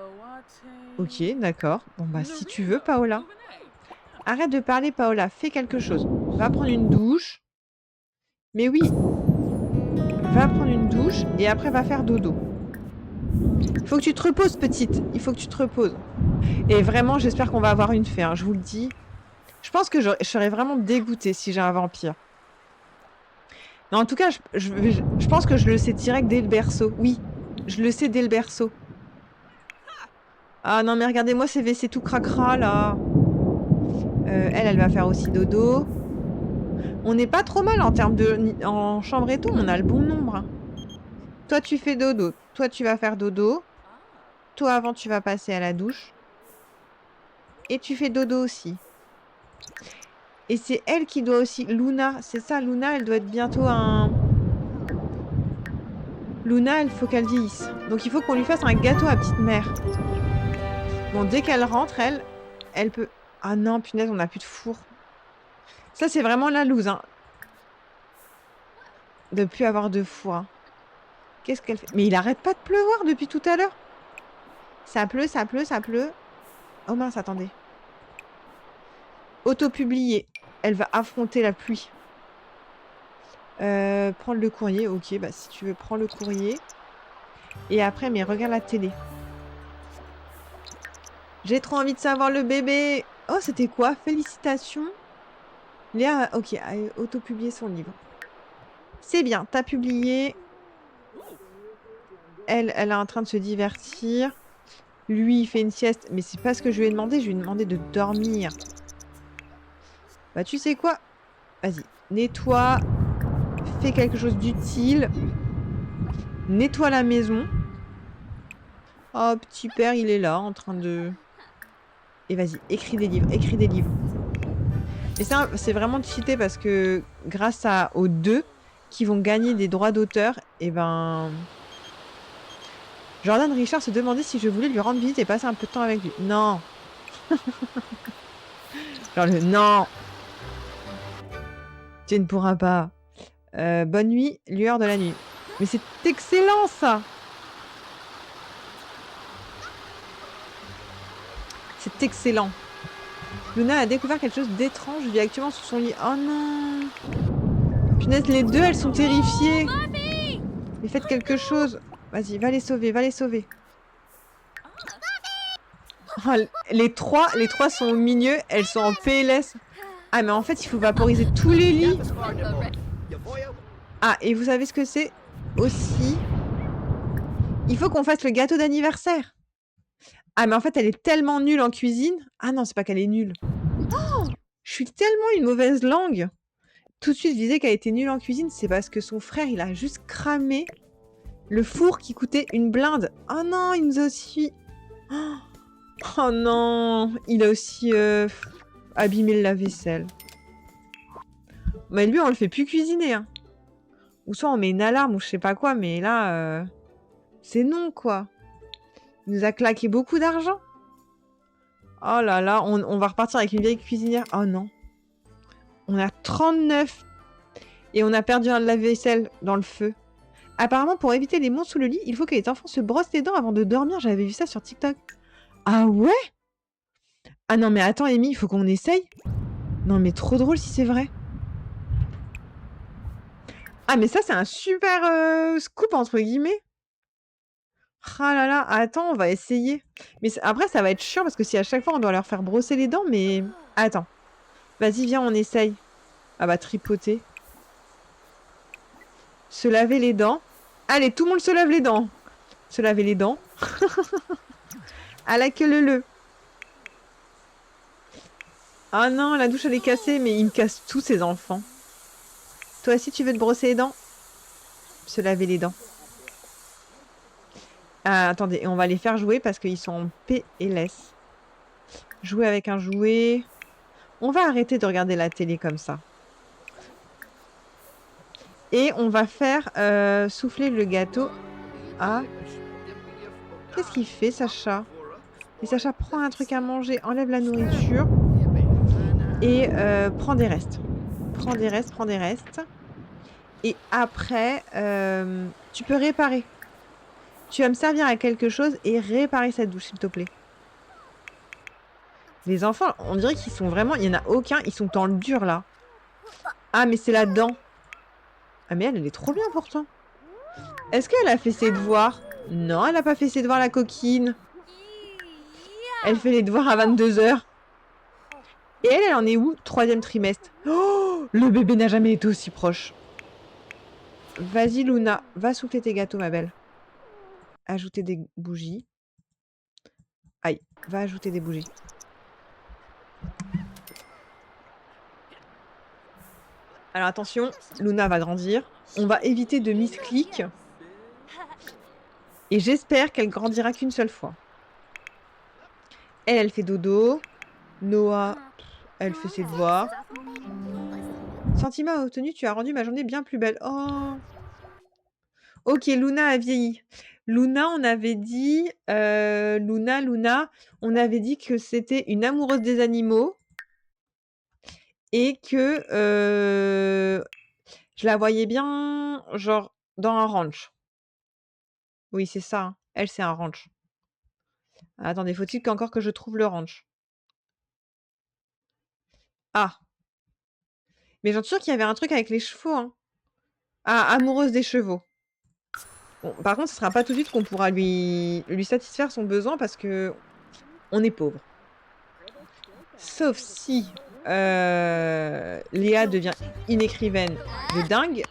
ok, d'accord. Bon, bah, si tu veux, Paola. Arrête de parler, Paola. Fais quelque chose. Va prendre une douche. Mais oui. Va prendre une douche et après, va faire dodo. Il faut que tu te reposes, petite. Il faut que tu te reposes. Et vraiment, j'espère qu'on va avoir une fée, hein, je vous le dis. Je pense que je serais vraiment dégoûtée si j'ai un vampire. Non, en tout cas, je pense que je le sais direct dès le berceau. Oui, je le sais dès le berceau. Ah non, mais regardez-moi ces WC tout cracra, là. Elle va faire aussi dodo. On n'est pas trop mal en termes de... En chambre et tout, on a le bon nombre. Hein. Toi, tu fais dodo. Toi, tu vas faire dodo. Toi, avant, tu vas passer à la douche. Et tu fais dodo aussi. Et c'est elle qui doit aussi... Luna, c'est ça, Luna, elle doit être bientôt un... Luna, il faut qu'elle vieillisse. Donc, il faut qu'on lui fasse un gâteau à petite mère. Bon, dès qu'elle rentre, elle peut... Ah non, punaise, on n'a plus de four. Ça, c'est vraiment la loose, hein. De plus avoir de four. Hein. Qu'est-ce qu'elle fait? Mais il arrête pas de pleuvoir depuis tout à l'heure. Ça pleut, ça pleut, ça pleut. Oh mince, attendez. Auto-publier. Elle va affronter la pluie. Prendre le courrier. Ok, bah si tu veux, prends le courrier. Et après, mais regarde la télé. J'ai trop envie de savoir le bébé. Oh, c'était quoi? Félicitations. Léa, ok, a auto-publié son livre. C'est bien, t'as publié. Elle est en train de se divertir. Lui, il fait une sieste. Mais c'est pas ce que je lui ai demandé. Je lui ai demandé de dormir. Bah, tu sais quoi? Vas-y, nettoie. Fais quelque chose d'utile. Nettoie la maison. Oh, petit père, il est là, en train de... Et vas-y, écris des livres, écris des livres. Et ça, c'est vraiment cheaté parce que grâce aux deux qui vont gagner des droits d'auteur, et ben... Jordan Richard se demandait si je voulais lui rendre visite et passer un peu de temps avec lui. Non. Genre le non. Tu ne pourras pas. Bonne nuit, lueur de la nuit. Mais c'est excellent ça. C'est excellent. Luna a découvert quelque chose d'étrange. Je vis actuellement sous son lit. Oh non. Punaise, les deux, elles sont terrifiées. Mais faites quelque chose. Vas-y, va les sauver, va les sauver. Oh, les trois sont au milieu. Elles sont en PLS. Ah, mais en fait, il faut vaporiser tous les lits. Ah, et vous savez ce que c'est aussi? Il faut qu'on fasse le gâteau d'anniversaire. Ah, mais en fait, elle est tellement nulle en cuisine. Ah non, c'est pas qu'elle est nulle. Oh, je suis tellement une mauvaise langue. Tout de suite, je disais qu'elle était nulle en cuisine. C'est parce que son frère, il a juste cramé le four qui coûtait une blinde. Oh non, il nous a aussi... Oh non, il a aussi abîmé le lave-vaisselle. Mais lui, on le fait plus cuisiner. Hein. Ou soit on met une alarme ou je sais pas quoi, mais là, c'est non, quoi. Il nous a claqué beaucoup d'argent. Oh là là, on va repartir avec une vieille cuisinière. Oh non. On a 39 et on a perdu un lave-vaisselle dans le feu. Apparemment, pour éviter les monstres sous le lit, il faut que les enfants se brossent les dents avant de dormir. J'avais vu ça sur TikTok. Ah ouais? Ah non, mais attends, Amy, il faut qu'on essaye. Non, mais trop drôle si c'est vrai. Ah, mais ça, c'est un super scoop, entre guillemets. Ah là là, attends, on va essayer. Mais après, ça va être chiant parce que si à chaque fois, on doit leur faire brosser les dents, mais... Attends. Vas-y, viens, on essaye. Ah bah, tripoter. Se laver les dents. Allez, tout le monde se lave les dents. Se laver les dents. À la queue leu. Ah non, la douche, elle est cassée, mais il me casse tous ces enfants. Toi aussi, tu veux te brosser les dents? Se laver les dents. Ah, attendez, on va les faire jouer parce qu'ils sont en PLS. Jouer avec un jouet. On va arrêter de regarder la télé comme ça. Et on va faire souffler le gâteau à... Qu'est-ce qu'il fait, Sacha? Et Sacha, prend un truc à manger, enlève la nourriture et prend des restes. Prends des restes, prends des restes. Et après, tu peux réparer. Tu vas me servir à quelque chose et réparer cette douche, s'il te plaît. Les enfants, on dirait qu'ils sont vraiment... Il n'y en a aucun, ils sont dans le dur, là. Ah, mais c'est la dent. Ah, mais elle est trop bien, pourtant. Est-ce qu'elle a fait ses devoirs? Non, elle n'a pas fait ses devoirs, la coquine. Elle fait les devoirs à 22 h. Et elle en est où? 3e trimestre. Oh, le bébé n'a jamais été aussi proche. Vas-y, Luna, va souffler tes gâteaux, ma belle. Ajouter des bougies. Aïe, va ajouter des bougies. Alors attention, Luna va grandir. On va éviter de misclick. Et j'espère qu'elle grandira qu'une seule fois. Elle fait dodo. Noah, elle fait ses devoirs. Sentiment obtenu, tu as rendu ma journée bien plus belle. Oh. Ok, Luna a vieilli. Luna, on avait dit... Luna, on avait dit que c'était une amoureuse des animaux. Et que je la voyais bien, genre, dans un ranch. Oui, c'est ça. Hein. Elle, c'est un ranch. Attendez, faut-il qu'encore que je trouve le ranch? Ah. Mais j'en suis sûre qu'il y avait un truc avec les chevaux. Hein. Ah, amoureuse des chevaux. Bon, par contre, ce sera pas tout de suite qu'on pourra lui satisfaire son besoin parce que on est pauvre. Sauf si Léa devient une écrivaine de dingue.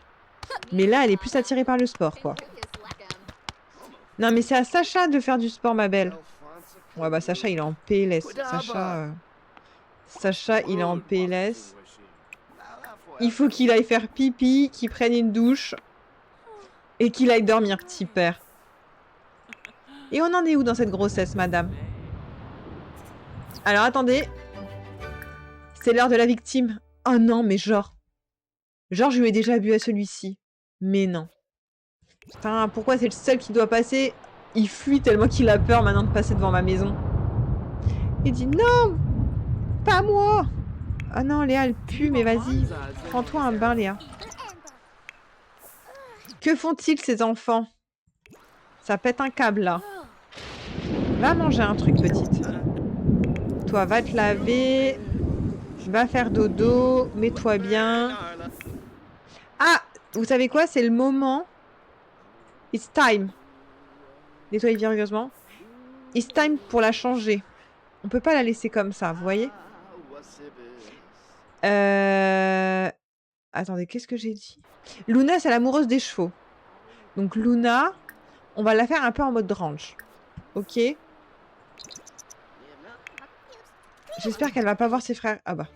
Mais là, elle est plus attirée par le sport, quoi. Non, mais c'est à Sacha de faire du sport, ma belle. Ouais, bah Sacha, il est en PLS. Sacha, il est en PLS. Il faut qu'il aille faire pipi, qu'il prenne une douche et qu'il aille dormir, petit père. Et on en est où dans cette grossesse, madame? Alors, attendez. C'est l'heure de la victime. Oh non, mais genre... Genre, je lui ai déjà bu à celui-ci. Mais non. Enfin, pourquoi c'est le seul qui doit passer? Il fuit tellement qu'il a peur maintenant de passer devant ma maison. Il dit non, pas moi. Ah non, Léa, elle pue, mais vas-y. Prends-toi un bain, Léa. Que font-ils, ces enfants? Ça pète un câble, là. Va manger un truc, petite. Toi, va te laver. Va faire dodo. Mets-toi bien. Ah, vous savez quoi? C'est le moment. It's time. Nettoyez vigoureusement. It's time pour la changer. On peut pas la laisser comme ça, vous voyez? Attendez, qu'est-ce que j'ai dit? Luna, c'est l'amoureuse des chevaux. Donc Luna, on va la faire un peu en mode ranch. Ok? J'espère qu'elle va pas voir ses frères... Ah bah.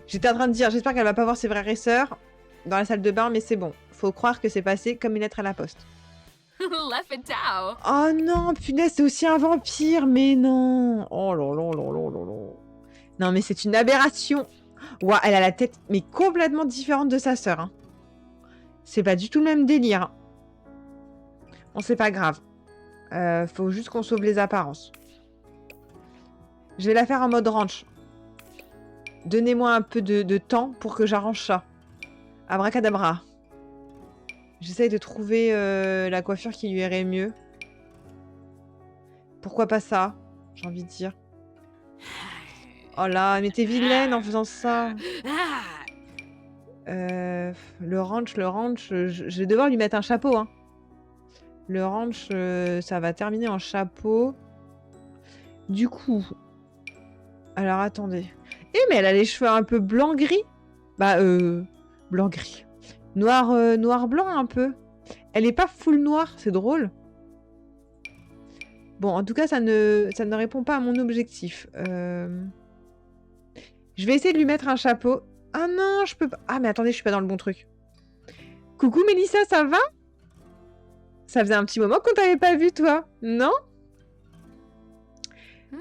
J'étais en train de dire, j'espère qu'elle va pas voir ses frères et sœurs dans la salle de bain, mais c'est bon. Faut croire que c'est passé comme une lettre à la poste. Oh non, punaise, c'est aussi un vampire, mais non. Oh là là là là là là. Non, mais c'est une aberration. Ouah, elle a la tête, mais complètement différente de sa sœur. Hein. C'est pas du tout le même délire. Hein. Bon, c'est pas grave. Faut juste qu'on sauve les apparences. Je vais la faire en mode ranch. Donnez-moi un peu de temps pour que j'arrange ça. Abracadabra. J'essaye de trouver la coiffure qui lui irait mieux. Pourquoi pas ça? J'ai envie de dire. Oh là, mais t'es vilaine en faisant ça. Le ranch, je vais devoir lui mettre un chapeau. Hein. Le ranch, ça va terminer en chapeau. Du coup... Alors, attendez. Eh, mais elle a les cheveux un peu blanc-gris. Bah, blanc-gris. Noir-blanc un peu. Elle est pas full noire, c'est drôle. Bon, en tout cas, ça ne répond pas à mon objectif. Je vais essayer de lui mettre un chapeau. Ah non, je peux pas... Ah, mais attendez, je suis pas dans le bon truc. Coucou Mélissa, ça va? Ça faisait un petit moment qu'on t'avait pas vu, toi. Non?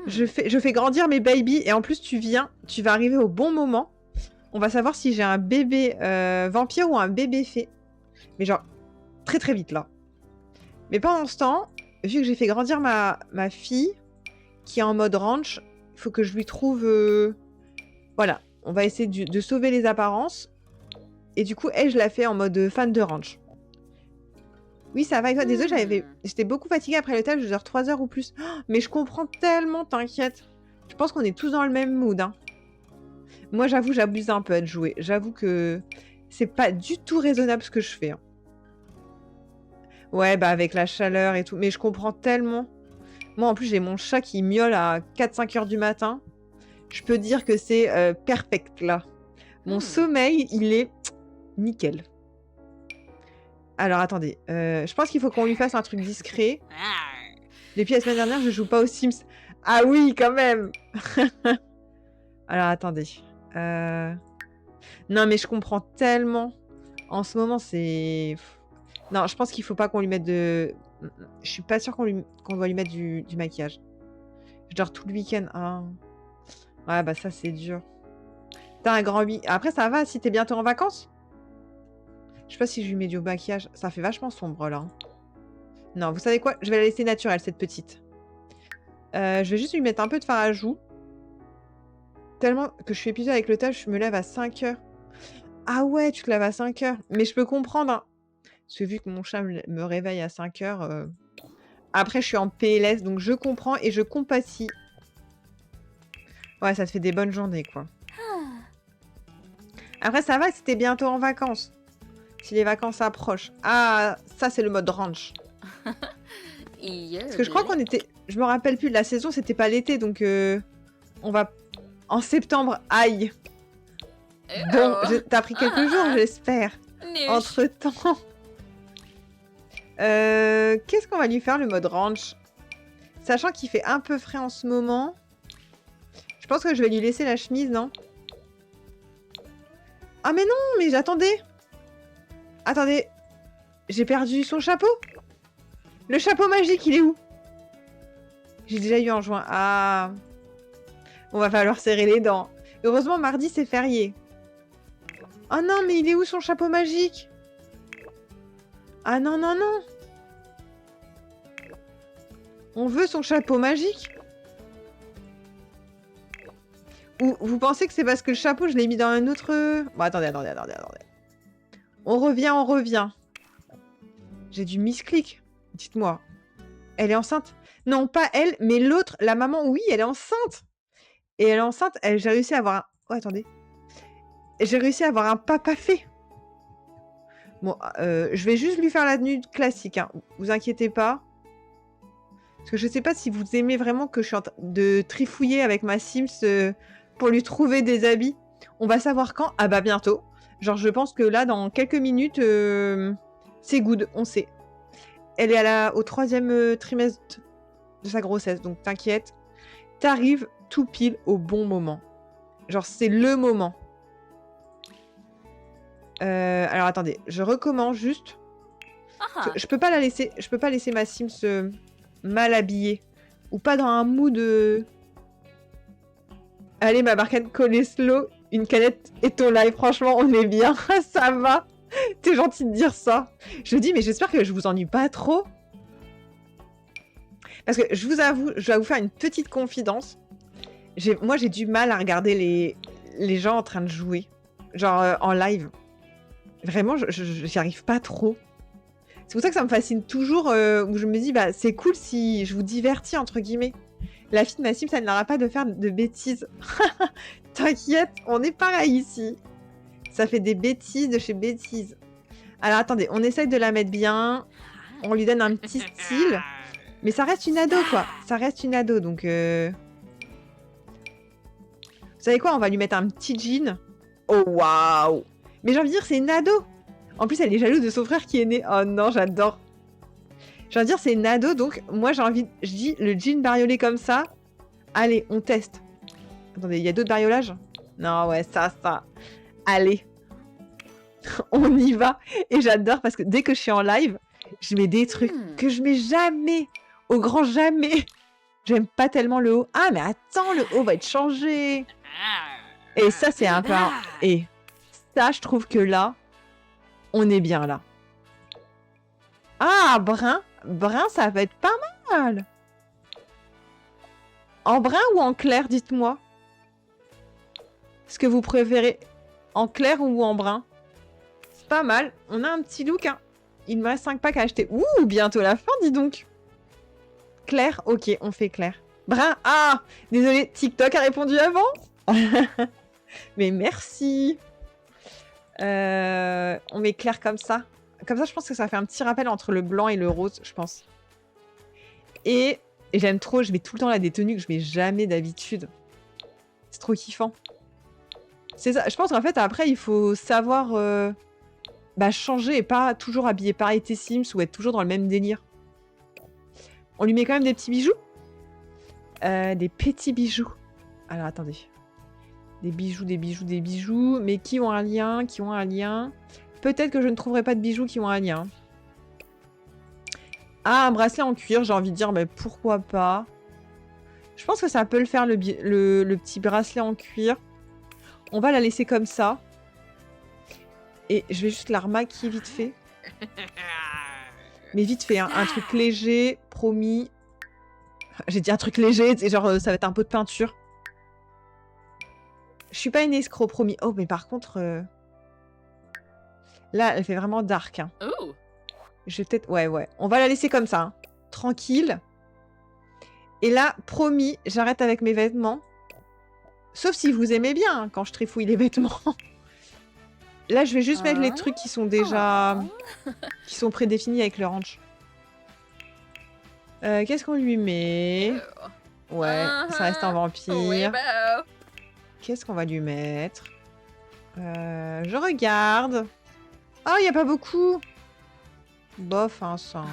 Je fais grandir mes babies et en plus, tu vas arriver au bon moment. On va savoir si j'ai un bébé vampire ou un bébé fée. Mais genre, très très vite, là. Mais pendant ce temps, vu que j'ai fait grandir ma fille, qui est en mode ranch, il faut que je lui trouve... Voilà, on va essayer de sauver les apparences. Et du coup, elle, je la fais en mode fan de ranch. Oui, ça va et toi? Désolée, j'étais beaucoup fatiguée après le taf, je dors 3 heures ou plus. Oh, mais je comprends tellement, t'inquiète. Je pense qu'on est tous dans le même mood. Hein. Moi, j'avoue, j'abuse un peu à te jouer. J'avoue que c'est pas du tout raisonnable ce que je fais. Hein. Ouais, bah avec la chaleur et tout. Mais je comprends tellement. Moi, en plus, j'ai mon chat qui miaule à 4-5 heures du matin. Je peux dire que c'est perfect, là. Mon sommeil, il est nickel. Alors, attendez. Je pense qu'il faut qu'on lui fasse un truc discret. Depuis la semaine dernière, je joue pas aux Sims. Ah oui, quand même. Alors, attendez. Non, mais je comprends tellement. En ce moment, c'est... Non, je pense qu'il faut pas qu'on lui mette de Je suis pas sûre qu'on doit lui mettre du maquillage. Je dors tout le week-end. Ah. Ouais, bah ça, c'est dur. T'as un grand week. Après, ça va si t'es bientôt en vacances. Je sais pas si je lui mets du maquillage. Ça fait vachement sombre, là. Non, vous savez quoi? Je vais la laisser naturelle, cette petite. Je vais juste lui mettre un peu de fard à joues. Tellement que je suis épuisée avec le taf, je me lève à 5 heures. Ah ouais, tu te lèves à 5 heures. Mais je peux comprendre, hein. Parce que vu que mon chat me réveille à 5 heures... Après, je suis en PLS, donc je comprends et je compatis. Ouais, ça te fait des bonnes journées, quoi. Après, ça va si t'es bientôt en vacances. Si les vacances approchent. Ah, ça, c'est le mode ranch. Parce que je crois qu'on était... Je me rappelle plus, la saison, c'était pas l'été, donc... On va... En septembre, aïe. Bon, t'as pris quelques jours, j'espère. Entre-temps. Qu'est-ce qu'on va lui faire, le mode ranch? Sachant qu'il fait un peu frais en ce moment. Je pense que je vais lui laisser la chemise, non? Ah mais non, mais j'attendais. Attendez. J'ai perdu son chapeau. Le chapeau magique, il est où? J'ai déjà eu en juin. Ah. On va falloir serrer les dents. Heureusement, mardi, c'est férié. Oh non, mais il est où son chapeau magique? Ah non, non, non. On veut son chapeau magique? Ou vous pensez que c'est parce que le chapeau, je l'ai mis dans un autre... Bon, attendez. On revient. J'ai du misclic. Dites-moi. Elle est enceinte? Non, pas elle, mais l'autre, la maman, oui, elle est enceinte. Et elle est enceinte, j'ai réussi à avoir un... Oh, attendez. J'ai réussi à avoir un papa fait. Bon, je vais juste lui faire la tenue classique, hein. Vous inquiétez pas. Parce que je sais pas si vous aimez vraiment que je suis en train de trifouiller avec ma Sims pour lui trouver des habits. On va savoir quand. Ah bah bientôt. Genre, je pense que là, dans quelques minutes, c'est good, on sait. Elle est au 3e trimestre de sa grossesse, donc t'inquiète. T'arrives tout pile au bon moment. Genre, c'est le moment. Alors, attendez. Je recommence juste. Je peux pas la laisser... Je peux pas laisser ma Sims mal habillée. Ou pas dans un mood... Allez, ma barquette Coleslo, une canette et ton live. Franchement, on est bien. Ça va. T'es gentil de dire ça. Je dis, mais j'espère que je vous ennuie pas trop. Parce que je vous avoue, je dois vous faire une petite confidence. Moi, j'ai du mal à regarder les gens en train de jouer. Genre en live. Vraiment, j'y arrive pas trop. C'est pour ça que ça me fascine toujours, où je me dis, bah, c'est cool si je vous divertis, entre guillemets. La fille de ma Sim, ça ne l'aura pas de faire de bêtises. T'inquiète, on est pareil ici. Ça fait des bêtises de chez bêtises. Alors, attendez, on essaye de la mettre bien. On lui donne un petit style. Mais ça reste une ado, quoi. Ça reste une ado, donc... Vous savez quoi? On va lui mettre un petit jean. Oh, waouh! Mais j'ai envie de dire, c'est une ado. En plus, elle est jalouse de son frère qui est né. Oh non, j'adore. J'ai envie de dire, c'est une ado, donc moi, j'ai envie... Je dis, le jean bariolé comme ça. Allez, on teste. Attendez, il y a d'autres bariolages? Non, ouais, ça. Allez. On y va. Et j'adore parce que dès que je suis en live, je mets des trucs que je mets jamais. Au grand jamais. J'aime pas tellement le haut. Ah, mais attends, le haut va être changé. Et ça, c'est un peu... Et ça, je trouve que là, on est bien là. Ah, brun. Brun, ça va être pas mal. En brun ou en clair, dites-moi. Ce que vous préférez, en clair ou en brun? C'est pas mal. On a un petit look, hein. Il me reste 5 packs à acheter. Ouh, bientôt la fin, dis donc. Clair, ok, on fait clair. Brun, ah, désolé, TikTok a répondu avant. Mais merci. On met clair comme ça. Comme ça, je pense que ça fait un petit rappel entre le blanc et le rose, je pense. Et j'aime trop, je mets tout le temps là des tenues que je mets jamais d'habitude. C'est trop kiffant. C'est ça, je pense qu'en fait, après, il faut savoir changer et pas toujours habiller pareil tes Sims ou être toujours dans le même délire. On lui met quand même des petits bijoux. Des petits bijoux. Alors, attendez. Des bijoux, mais qui ont un lien, Peut-être que je ne trouverai pas de bijoux qui ont un lien. Ah, un bracelet en cuir, j'ai envie de dire, mais pourquoi pas. Je pense que ça peut le faire, le petit bracelet en cuir. On va la laisser comme ça. Et je vais juste la remaquiller vite fait. Mais vite fait, hein, un truc léger, promis. J'ai dit un truc léger, c'est genre ça va être un pot de peinture. Je suis pas une escroc, promis. Oh, mais par contre... Là, elle fait vraiment dark. Hein. Je vais peut-être... Ouais. On va la laisser comme ça. Hein. Tranquille. Et là, promis, j'arrête avec mes vêtements. Sauf si vous aimez bien hein, quand je trifouille les vêtements. Là, je vais juste mettre les trucs qui sont déjà... qui sont prédéfinis avec le range. Qu'est-ce qu'on lui met? Ouais, ça reste un vampire. Qu'est-ce qu'on va lui mettre? Je regarde. Oh, il n'y a pas beaucoup. Bof, hein, ça.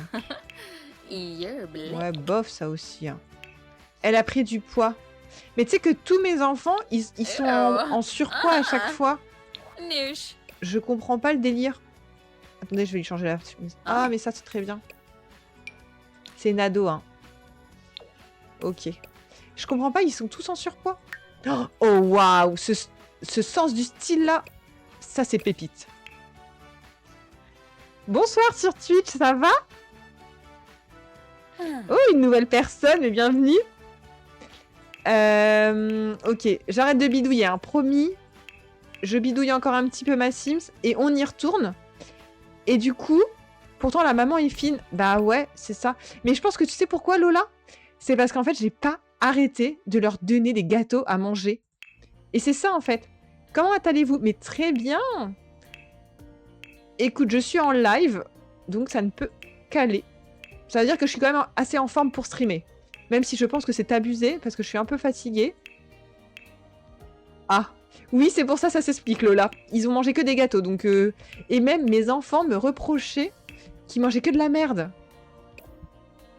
Ouais, bof, ça aussi. Hein. Elle a pris du poids. Mais tu sais que tous mes enfants, ils sont en surpoids à chaque fois. Je comprends pas le délire. Attendez, je vais lui changer la chemise. Ah, mais ça, c'est très bien. C'est une ado, hein. Ok. Je comprends pas, ils sont tous en surpoids. Oh, waouh! Ce sens du style-là, ça, c'est pépite. Bonsoir sur Twitch, ça va? Oh, une nouvelle personne, mais bienvenue. Ok, j'arrête de bidouiller, hein, promis. Je bidouille encore un petit peu ma Sims et on y retourne. Et du coup, pourtant la maman est fine. Bah ouais, c'est ça. Mais je pense que tu sais pourquoi, Lola? C'est parce qu'en fait, j'ai pas arrêté de leur donner des gâteaux à manger. Et c'est ça en fait. Comment allez-vous? Mais très bien. Écoute, je suis en live, donc ça ne peut qu'aller. Ça veut dire que je suis quand même assez en forme pour streamer. Même si je pense que c'est abusé, parce que je suis un peu fatiguée. Ah, oui, c'est pour ça, ça s'explique, Lola. Ils ont mangé que des gâteaux, donc... Et même mes enfants me reprochaient qu'ils mangeaient que de la merde.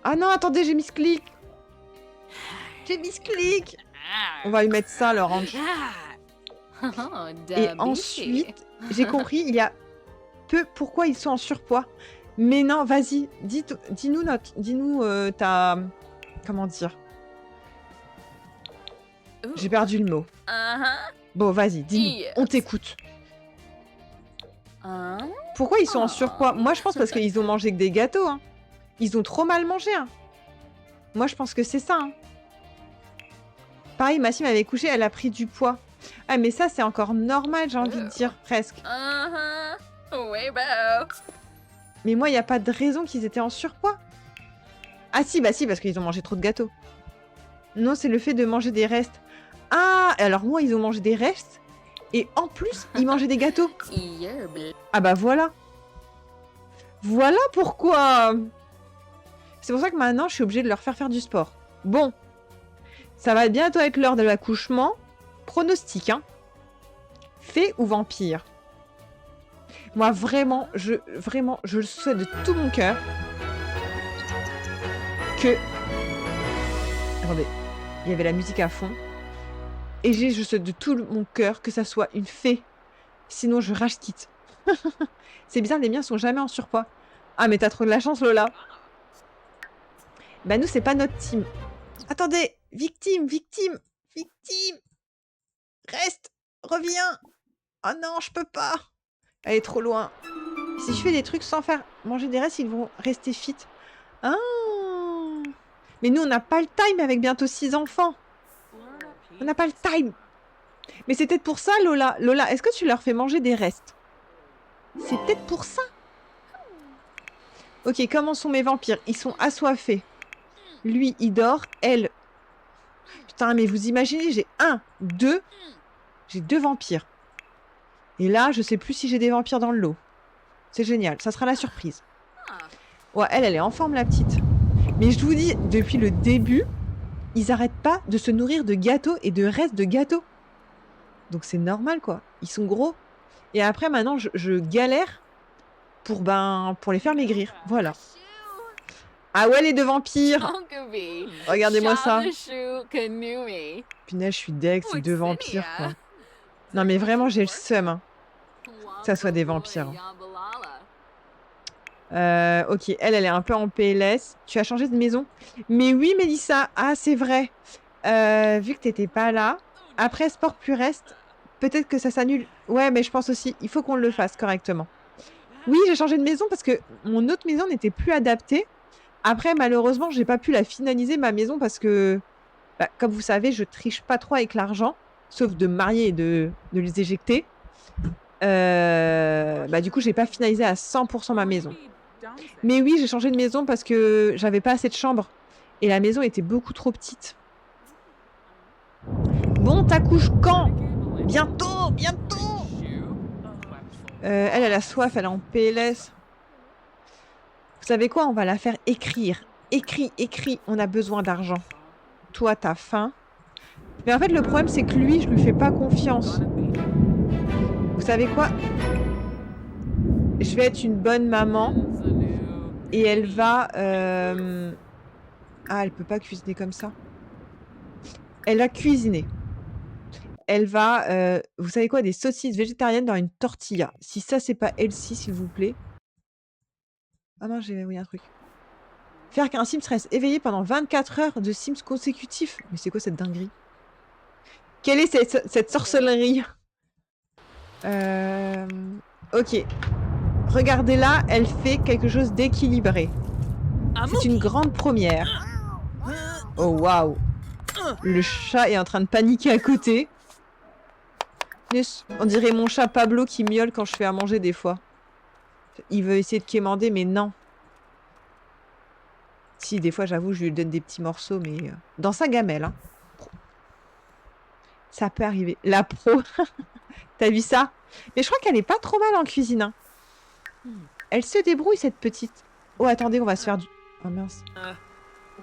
Ah non, attendez, j'ai mis ce clic. J'ai mis ce clic. On va lui mettre ça, leur range. Et ensuite, j'ai compris, il y a peu pourquoi ils sont en surpoids. Mais non, vas-y, dis-nous ta... Comment dire? J'ai perdu le mot. Bon, vas-y, dis-nous. On t'écoute. Pourquoi ils sont en surpoids? Moi, je pense parce qu'ils ont mangé que des gâteaux. Hein. Ils ont trop mal mangé. Hein. Moi, je pense que c'est ça. Hein. Pareil, ma fille m'avait couché, elle a pris du poids. Ah, mais ça, c'est encore normal, j'ai envie de dire, presque. Mais moi, il n'y a pas de raison qu'ils étaient en surpoids. Ah si, bah si, parce qu'ils ont mangé trop de gâteaux. Non, c'est le fait de manger des restes. Ah, alors moi, ils ont mangé des restes. Et en plus, ils mangeaient des gâteaux. Ah bah voilà. Voilà pourquoi. C'est pour ça que maintenant, je suis obligée de leur faire du sport. Bon. Ça va bientôt être l'heure de l'accouchement. Pronostic, hein. Fée ou vampire? Moi, vraiment, je le souhaite de tout mon cœur que... Attendez, il y avait la musique à fond. Et je souhaite de tout mon cœur que ça soit une fée. Sinon, je rage quitte. C'est bizarre, les miens sont jamais en surpoids. Ah, mais t'as trop de la chance, Lola. Bah nous, c'est pas notre team. Attendez, victime. Reste, reviens. Oh non, je peux pas. Elle est trop loin. Si je fais des trucs sans faire manger des restes, ils vont rester fit. Ah. Mais nous, on n'a pas le time avec bientôt 6 enfants. On n'a pas le time. Mais c'est peut-être pour ça, Lola. Lola, est-ce que tu leur fais manger des restes? C'est peut-être pour ça. Ok, comment sont mes vampires? Ils sont assoiffés. Lui, il dort. Elle... Putain, mais vous imaginez, j'ai 1, 2... J'ai 2 vampires. Et là, je sais plus si j'ai des vampires dans le lot. C'est génial, ça sera la surprise. Ouais, elle est en forme, la petite. Mais je vous dis, depuis le début, ils arrêtent pas de se nourrir de gâteaux et de restes de gâteaux. Donc c'est normal, quoi. Ils sont gros. Et après, maintenant, je galère pour les faire maigrir. Voilà. Ah ouais, les 2 vampires. Regardez-moi ça. Punaise, je suis deg, c'est 2 vampires, quoi. Non, mais vraiment, j'ai le seum. Hein. Que ça soit des vampires. Hein. Ok, elle est un peu en PLS. Tu as changé de maison? Mais oui, Mélissa. Ah, c'est vrai. Vu que t'étais pas là, après Sport plus reste, peut-être que ça s'annule. Ouais, mais je pense aussi, il faut qu'on le fasse correctement. Oui, j'ai changé de maison parce que mon autre maison n'était plus adaptée. Après, malheureusement, j'ai pas pu la finaliser, ma maison, parce que, bah, comme vous savez, je triche pas trop avec l'argent, sauf de me marier et de les éjecter. Bah, du coup, j'ai pas finalisé à 100% ma maison. Mais oui, j'ai changé de maison parce que j'avais pas assez de chambres. Et la maison était beaucoup trop petite. Bon, t'accouches quand? Bientôt, bientôt. Elle a soif, elle est en PLS. Vous savez quoi? On va la faire écrire. Écris, écris, on a besoin d'argent. Toi, t'as faim. Mais en fait, le problème, c'est que lui, je lui fais pas confiance. Vous savez quoi? Je vais être une bonne maman. Et elle va... Ah, elle peut pas cuisiner comme ça. Elle va cuisiner. Elle va... Vous savez quoi? Des saucisses végétariennes dans une tortilla. Si ça, c'est pas healthy, s'il vous plaît. Ah non, j'ai oui un truc. Faire qu'un Sims reste éveillé pendant 24 heures de Sims consécutifs. Mais c'est quoi cette dinguerie? Quelle est cette sorcellerie? Ok. Regardez-la, elle fait quelque chose d'équilibré. C'est une grande première. Oh waouh. Le chat est en train de paniquer à côté. On dirait mon chat Pablo qui miaule quand je fais à manger des fois. Il veut essayer de quémander, mais non. Si, des fois, j'avoue, je lui donne des petits morceaux, mais... Dans sa gamelle, hein. Ça peut arriver. La pro. T'as vu ça? Mais je crois qu'elle est pas trop mal en cuisine, hein. Elle se débrouille, cette petite. Oh, attendez, on va se faire du... Oh mince.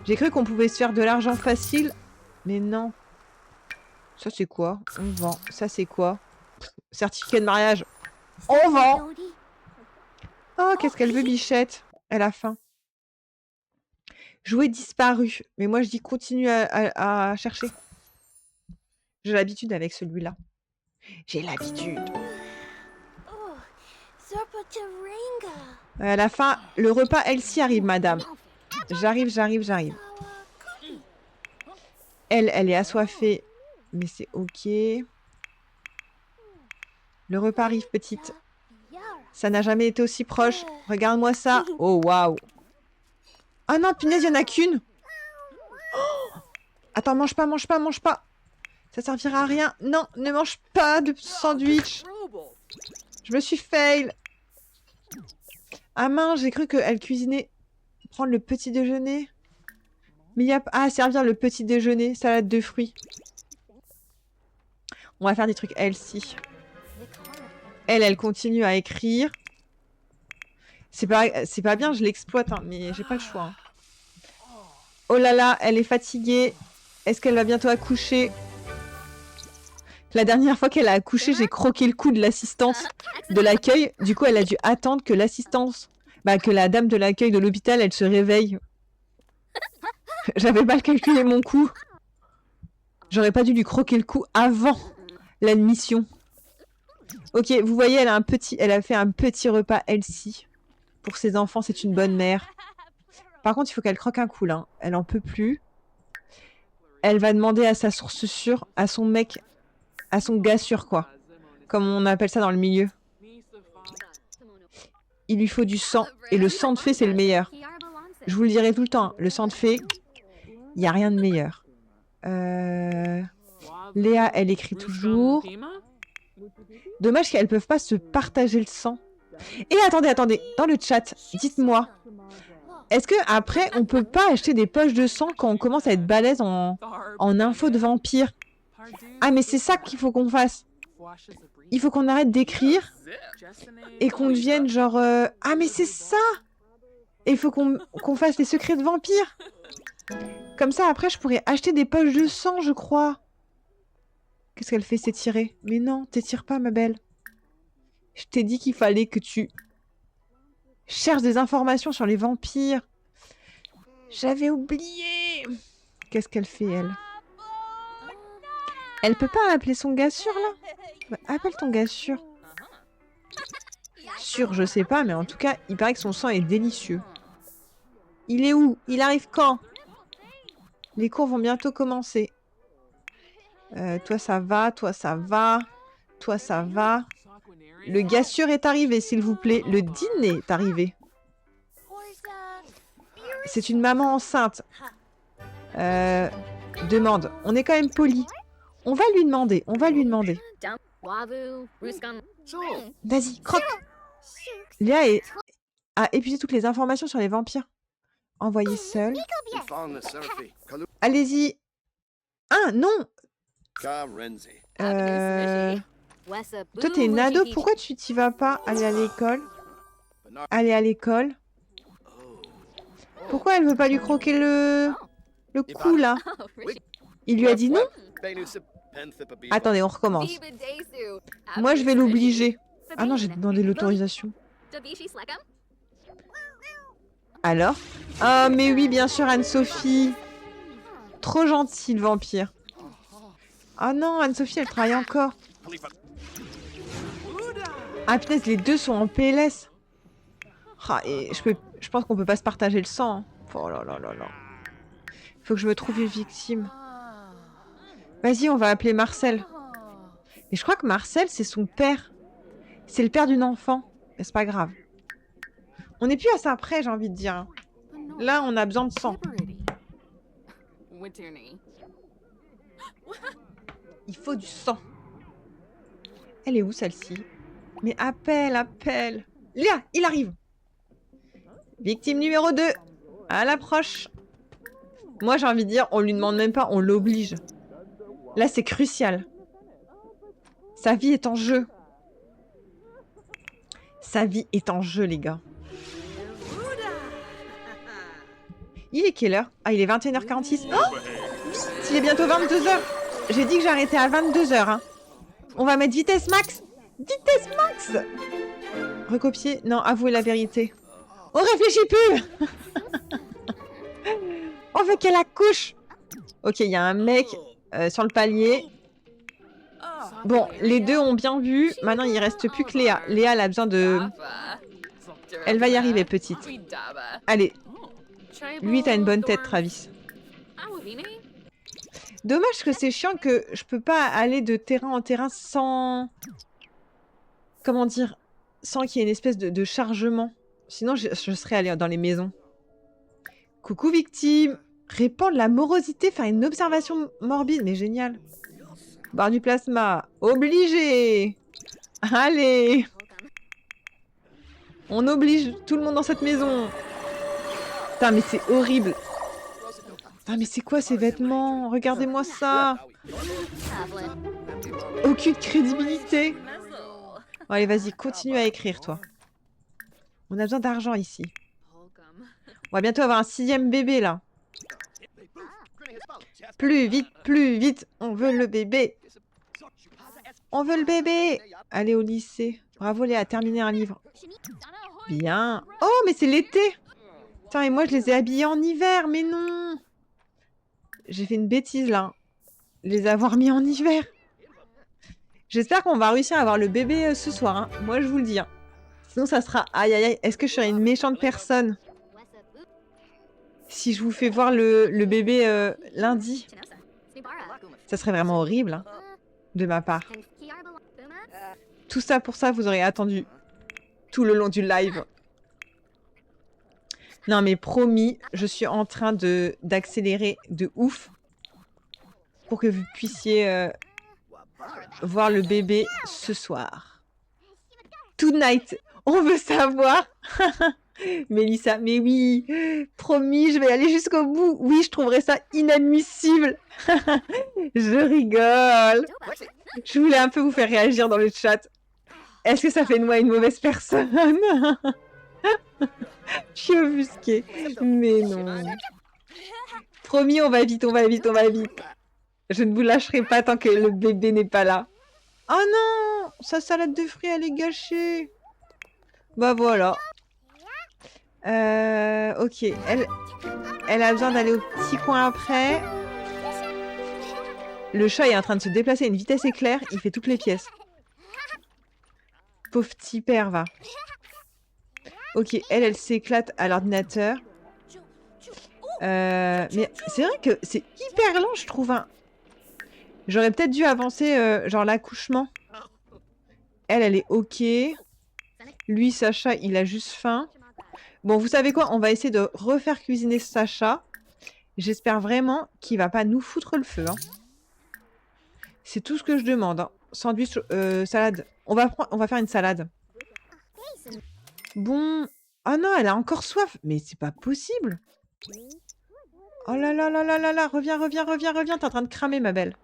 J'ai cru qu'on pouvait se faire de l'argent facile. Mais non. Ça, c'est quoi? On vend. Ça, c'est quoi? Certificat de mariage. On vend. Oh, qu'est-ce qu'elle veut, Bichette? Elle a faim. Jouet disparu. Mais moi, je dis continue à chercher. J'ai l'habitude avec celui-là. J'ai l'habitude. À la fin, le repas healthy arrive, madame. J'arrive, j'arrive, j'arrive. Elle est assoiffée. Mais c'est ok. Le repas arrive, petite. Ça n'a jamais été aussi proche. Regarde-moi ça. Oh, waouh. Ah non, punaise, il n'y en a qu'une. Oh, attends, mange pas, mange pas, mange pas. Ça servira à rien. Non, ne mange pas de sandwich. Je me suis fail. Ah mince, j'ai cru qu'elle cuisinait. Prendre le petit déjeuner. Mais il y a... Ah, servir le petit déjeuner. Salade de fruits. On va faire des trucs healthy. Elle continue à écrire. C'est pas bien, je l'exploite, hein, mais j'ai pas le choix. Hein. Oh là là, elle est fatiguée. Est-ce qu'elle va bientôt accoucher? La dernière fois qu'elle a accouché, j'ai croqué le cou de l'assistante de l'accueil. Du coup, elle a dû attendre que l'assistance, que la dame de l'accueil de l'hôpital, elle se réveille. J'avais mal calculé mon coup. J'aurais pas dû lui croquer le cou avant l'admission. Ok, vous voyez, elle a fait un petit repas healthy. Pour ses enfants, c'est une bonne mère. Par contre, il faut qu'elle croque un coup, là. Elle en peut plus. Elle va demander à sa source sûre, à son mec, à son gars sûr, quoi. Comme on appelle ça dans le milieu. Il lui faut du sang. Et le sang de fée, c'est le meilleur. Je vous le dirai tout le temps. Hein. Le sang de fée, il n'y a rien de meilleur. Léa, elle écrit toujours. Dommage qu'elles peuvent pas se partager le sang. Et attendez. Dans le chat, dites-moi. Est-ce que après on peut pas acheter des poches de sang quand on commence à être balèze en info de vampire? Ah mais c'est ça qu'il faut qu'on fasse. Il faut qu'on arrête d'écrire et qu'on devienne genre... Ah mais c'est ça. Et il faut qu'on fasse les secrets de vampire. Comme ça après je pourrais acheter des poches de sang je crois. Qu'est-ce qu'elle fait s'étirer? Mais non, t'étires pas ma belle. Je t'ai dit qu'il fallait que tu... cherche des informations sur les vampires. J'avais oublié. Qu'est-ce qu'elle fait, elle? Elle peut pas appeler son gars sûr, là? Bah, appelle ton gars sûr. Sûr, je sais pas, mais en tout cas, il paraît que son sang est délicieux. Il est où? Il arrive quand? Les cours vont bientôt commencer. Toi, ça va. Toi, ça va. Toi, ça va. Le gars sûr est arrivé, s'il vous plaît. Le dîner est arrivé. C'est une maman enceinte. Demande. On est quand même poli. On va lui demander. On va lui demander. Vas-y, croque. Léa a épuisé toutes les informations sur les vampires. Envoyé seul. Allez-y. Ah, non. Toi, t'es une ado. Pourquoi tu t'y vas pas aller à l'école? Aller à l'école. Pourquoi elle veut pas lui croquer le cou, là? Il lui a dit non? Attendez, on recommence. Moi, je vais l'obliger. Ah non, j'ai demandé l'autorisation. Alors? Ah, mais oui, bien sûr, Anne-Sophie. Trop gentille, le vampire. Ah non, Anne-Sophie, elle travaille encore. Ah, putain, les deux sont en PLS. Ah, et je pense qu'on peut pas se partager le sang. Hein. Oh là là là là. Faut que je me trouve une victime. Vas-y, on va appeler Marcel. Et je crois que Marcel, c'est son père. C'est le père d'une enfant. Mais c'est pas grave. On n'est plus à ça après, j'ai envie de dire. Là, on a besoin de sang. Il faut du sang. Elle est où, celle-ci? Mais appelle, appelle. Léa, il arrive. Victime numéro 2. À l'approche. Moi, j'ai envie de dire, on lui demande même pas, on l'oblige. Là, c'est crucial. Sa vie est en jeu. Sa vie est en jeu, les gars. Il est quelle heure? Ah, il est 21h46. Oh, vite, il est bientôt 22h. J'ai dit que j'arrêtais à 22h. Hein. On va mettre vitesse max. Vitesse max. Recopier. Non, avouez la vérité. On réfléchit plus. On veut qu'elle accouche. Ok, il y a un mec sur le palier. Bon, les deux ont bien vu. Maintenant, il reste plus que Léa. Léa, elle a besoin de... Elle va y arriver, petite. Allez. Lui, t'as une bonne tête, Travis. Dommage que c'est chiant que je peux pas aller de terrain en terrain sans... Comment dire? Sans qu'il y ait une espèce de chargement. Sinon, je serais allée dans les maisons. Coucou, victime. Répandre la morosité, faire une observation morbide. Mais génial. Barre du plasma. Obligé. Allez. On oblige tout le monde dans cette maison. Putain, mais c'est horrible. Putain, mais c'est quoi ces vêtements? Regardez-moi ça. Aucune crédibilité. Bon, allez, vas-y, continue à écrire, toi. On a besoin d'argent ici. On va bientôt avoir un 6e bébé, là. Plus vite. On veut le bébé. On veut le bébé. Allez au lycée. Bravo, Léa, terminer un livre. Bien. Oh, mais c'est l'été. Putain, et moi, je les ai habillés en hiver. Mais non. J'ai fait une bêtise, là. Les avoir mis en hiver. J'espère qu'on va réussir à avoir le bébé ce soir. Hein. Moi, je vous le dis. Hein. Sinon, ça sera... Aïe, aïe, aïe. Est-ce que je serai une méchante personne si je vous fais voir le bébé lundi? Ça serait vraiment horrible, hein, de ma part. Tout ça pour ça, vous aurez attendu tout le long du live. Non, mais promis, je suis en train d'accélérer de ouf pour que vous puissiez voir le bébé ce soir. Tonight, on veut savoir. Mélissa, mais oui, promis, je vais aller jusqu'au bout. Oui, je trouverais ça inadmissible. Je rigole. Je voulais un peu vous faire réagir dans le chat. Est-ce que ça fait de moi une mauvaise personne? Je suis offusquée. Mais non. Promis, on va vite. Je ne vous lâcherai pas tant que le bébé n'est pas là. Oh non, sa salade de fruits, elle est gâchée. Bah voilà. Ok, elle a besoin d'aller au petit coin après. Le chat est en train de se déplacer à une vitesse éclair. Il fait toutes les pièces. Pauvre petit père, va. Ok, elle s'éclate à l'ordinateur. Mais c'est vrai que c'est hyper lent, je trouve. Hein. J'aurais peut-être dû avancer, genre l'accouchement. Elle est ok. Lui, Sacha, il a juste faim. Bon, vous savez quoi? On va essayer de refaire cuisiner Sacha. J'espère vraiment qu'il va pas nous foutre le feu. Hein. C'est tout ce que je demande. Hein. Sandwich, salade. On va faire une salade. Bon. Ah non, elle a encore soif. Mais c'est pas possible. Oh là là là là là là. Reviens, reviens, reviens, reviens. T'es en train de cramer, ma belle.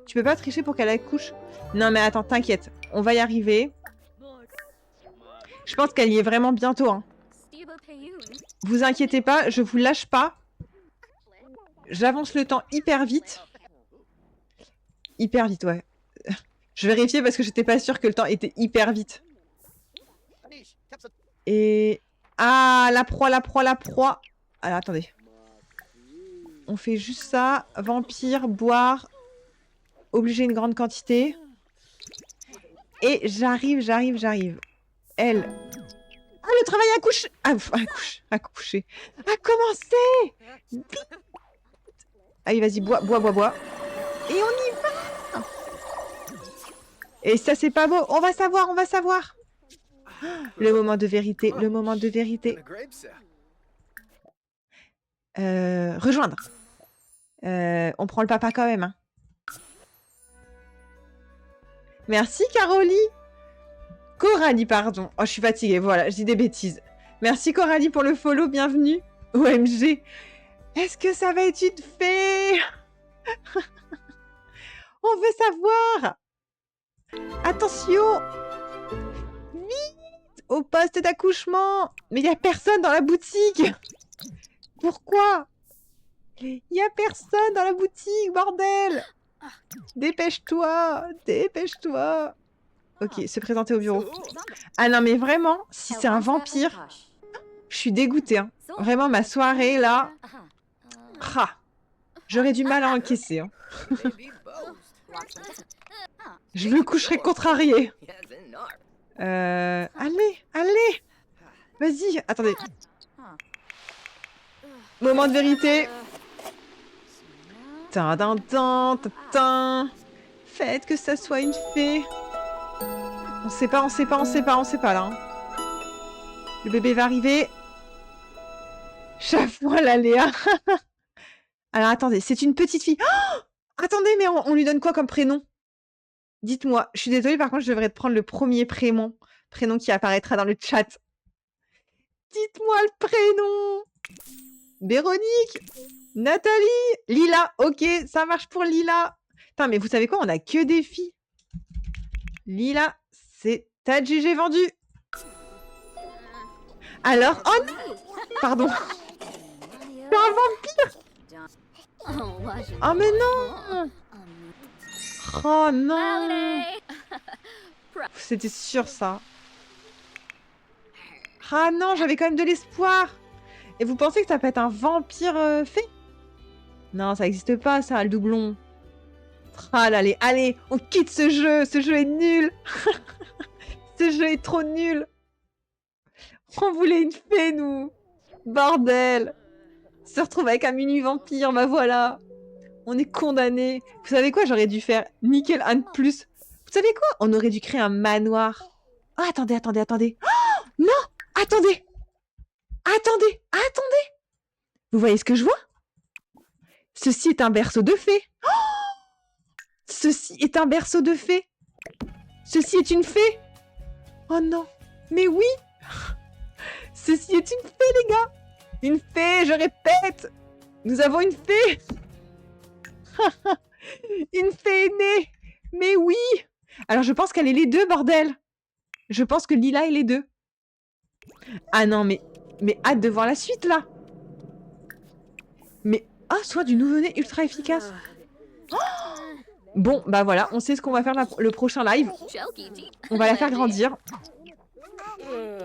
Tu peux pas tricher pour qu'elle accouche? Non, mais attends, t'inquiète. On va y arriver. Je pense qu'elle y est vraiment bientôt. Hein. Vous inquiétez pas, je vous lâche pas. J'avance le temps hyper vite. Hyper vite, ouais. Je vérifiais parce que j'étais pas sûre que le temps était hyper vite. Et... Ah, la proie, la proie, la proie. Alors, attendez. On fait juste ça. Vampire, boire. Obliger une grande quantité. Et j'arrive, j'arrive, j'arrive. Elle... Ah, le travail a couché. A commencé. Allez, vas-y, bois, bois, bois, bois. Et on y va. Et ça, c'est pas beau. On va savoir, on va savoir. Le moment de vérité, le moment de vérité. Rejoindre. On prend le papa quand même. Hein. Merci, Carolie. Coralie, pardon. Oh, je suis fatiguée, voilà, je dis des bêtises. Merci, Coralie, pour le follow, bienvenue. OMG. Est-ce que ça va être une fée? On veut savoir. Attention. Vite au poste d'accouchement. Mais il n'y a personne dans la boutique. Pourquoi? Il n'y a personne dans la boutique, bordel. Dépêche-toi. Dépêche-toi. Ok, se présenter au bureau. Ah non, mais vraiment, si c'est un vampire, je suis dégoûtée. Hein. Vraiment, ma soirée, là... Ah, j'aurais du mal à encaisser. Hein. Je me coucherai contrariée. Allez, allez. Vas-y, attendez. Moment de vérité. Faites que ça soit une fée. On sait pas, on sait pas, on sait pas, on sait pas là. Hein. Le bébé va arriver. Chaque-fois la Léa. Alors attendez, c'est une petite fille. Oh, attendez, mais on lui donne quoi comme prénom? Dites-moi. Je suis désolée, par contre, je devrais prendre le premier prénom qui apparaîtra dans le chat. Dites-moi le prénom. Véronique, Nathalie, Lila. Ok, ça marche pour Lila. Putain, mais vous savez quoi? On a que des filles. Lila, c'est ta GG vendu. Alors, oh non. Pardon. C'est un vampire. Oh mais non. Oh non. C'était sûr ça. Ah non, j'avais quand même de l'espoir. Et vous pensez que ça peut être un vampire fée? Non, ça n'existe pas ça, le doublon. Ah là, allez, on quitte ce jeu est nul. Ce jeu est trop nul. On voulait une fée, nous. Bordel. Se retrouve avec un mini-vampire, bah voilà. On est condamnés. Vous savez quoi, j'aurais dû faire nickel un de plus. Vous savez quoi? On aurait dû créer un manoir. Oh, attendez. Oh, non, attendez. Attendez. Vous voyez ce que je vois? Ceci est un berceau de fée. Oh, ceci est un berceau de fée. Ceci est une fée. Oh non, mais oui. Ceci est une fée, les gars. Une fée, je répète. Nous avons une fée. Une fée est née. Mais oui. Alors, je pense qu'elle est les deux, bordel. Je pense que Lila est les deux. Ah non, mais hâte de voir la suite, là. Mais, soit du nouveau-né ultra efficace. Oh, bon, bah voilà, on sait ce qu'on va faire le prochain live. On va la faire grandir.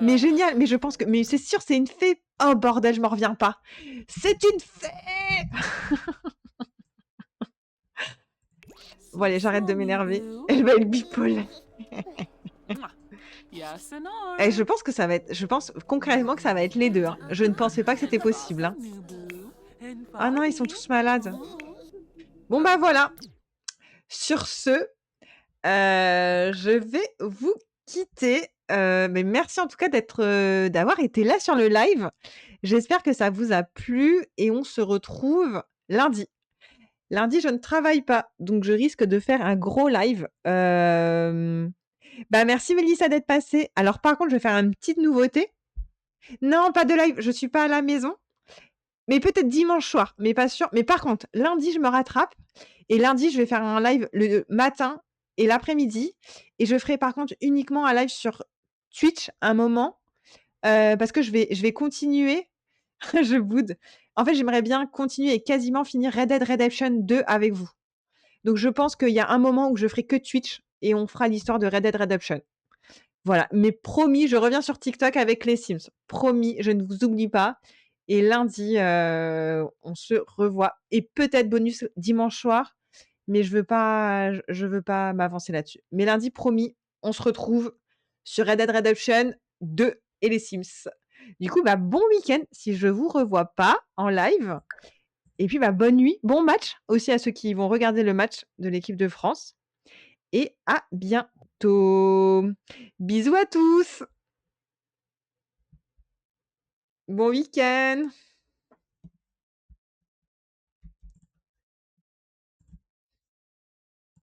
Mais génial, mais je pense que... Mais c'est sûr, c'est une fée. Oh bordel, je m'en reviens pas. C'est une fée. Bon allez, j'arrête de m'énerver. Elle va être bipolaire. Et je pense concrètement que ça va être les 2, hein. Je ne pensais pas que c'était possible, hein. Ah non, ils sont tous malades. Bon, bah, voilà. Sur ce, je vais vous quitter, mais merci en tout cas d'avoir été là sur le live. J'espère que ça vous a plu et on se retrouve lundi. Lundi, je ne travaille pas, donc je risque de faire un gros live. Bah, merci Mélissa d'être passée. Alors par contre, je vais faire une petite nouveauté. Non, pas de live, je suis pas à la maison, mais peut-être dimanche soir, mais pas sûr. Mais par contre, lundi, je me rattrape et lundi, je vais faire un live le matin et l'après-midi et je ferai par contre uniquement un live sur Twitch un moment, parce que je vais continuer je boude. En fait, j'aimerais bien continuer et quasiment finir Red Dead Redemption 2 avec vous. Donc je pense qu'il y a un moment où je ferai que Twitch et on fera l'histoire de Red Dead Redemption. Voilà, mais promis, je reviens sur TikTok avec les Sims. Promis, je ne vous oublie pas et lundi, on se revoit et peut-être bonus dimanche soir, mais je veux pas m'avancer là-dessus. Mais lundi, promis, on se retrouve sur Red Dead Redemption 2 et les Sims. Du coup, bah, bon week-end si je vous revois pas en live et puis, bah, bonne nuit, bon match aussi à ceux qui vont regarder le match de l'équipe de France et à bientôt. Bisous à tous. Bon week-end.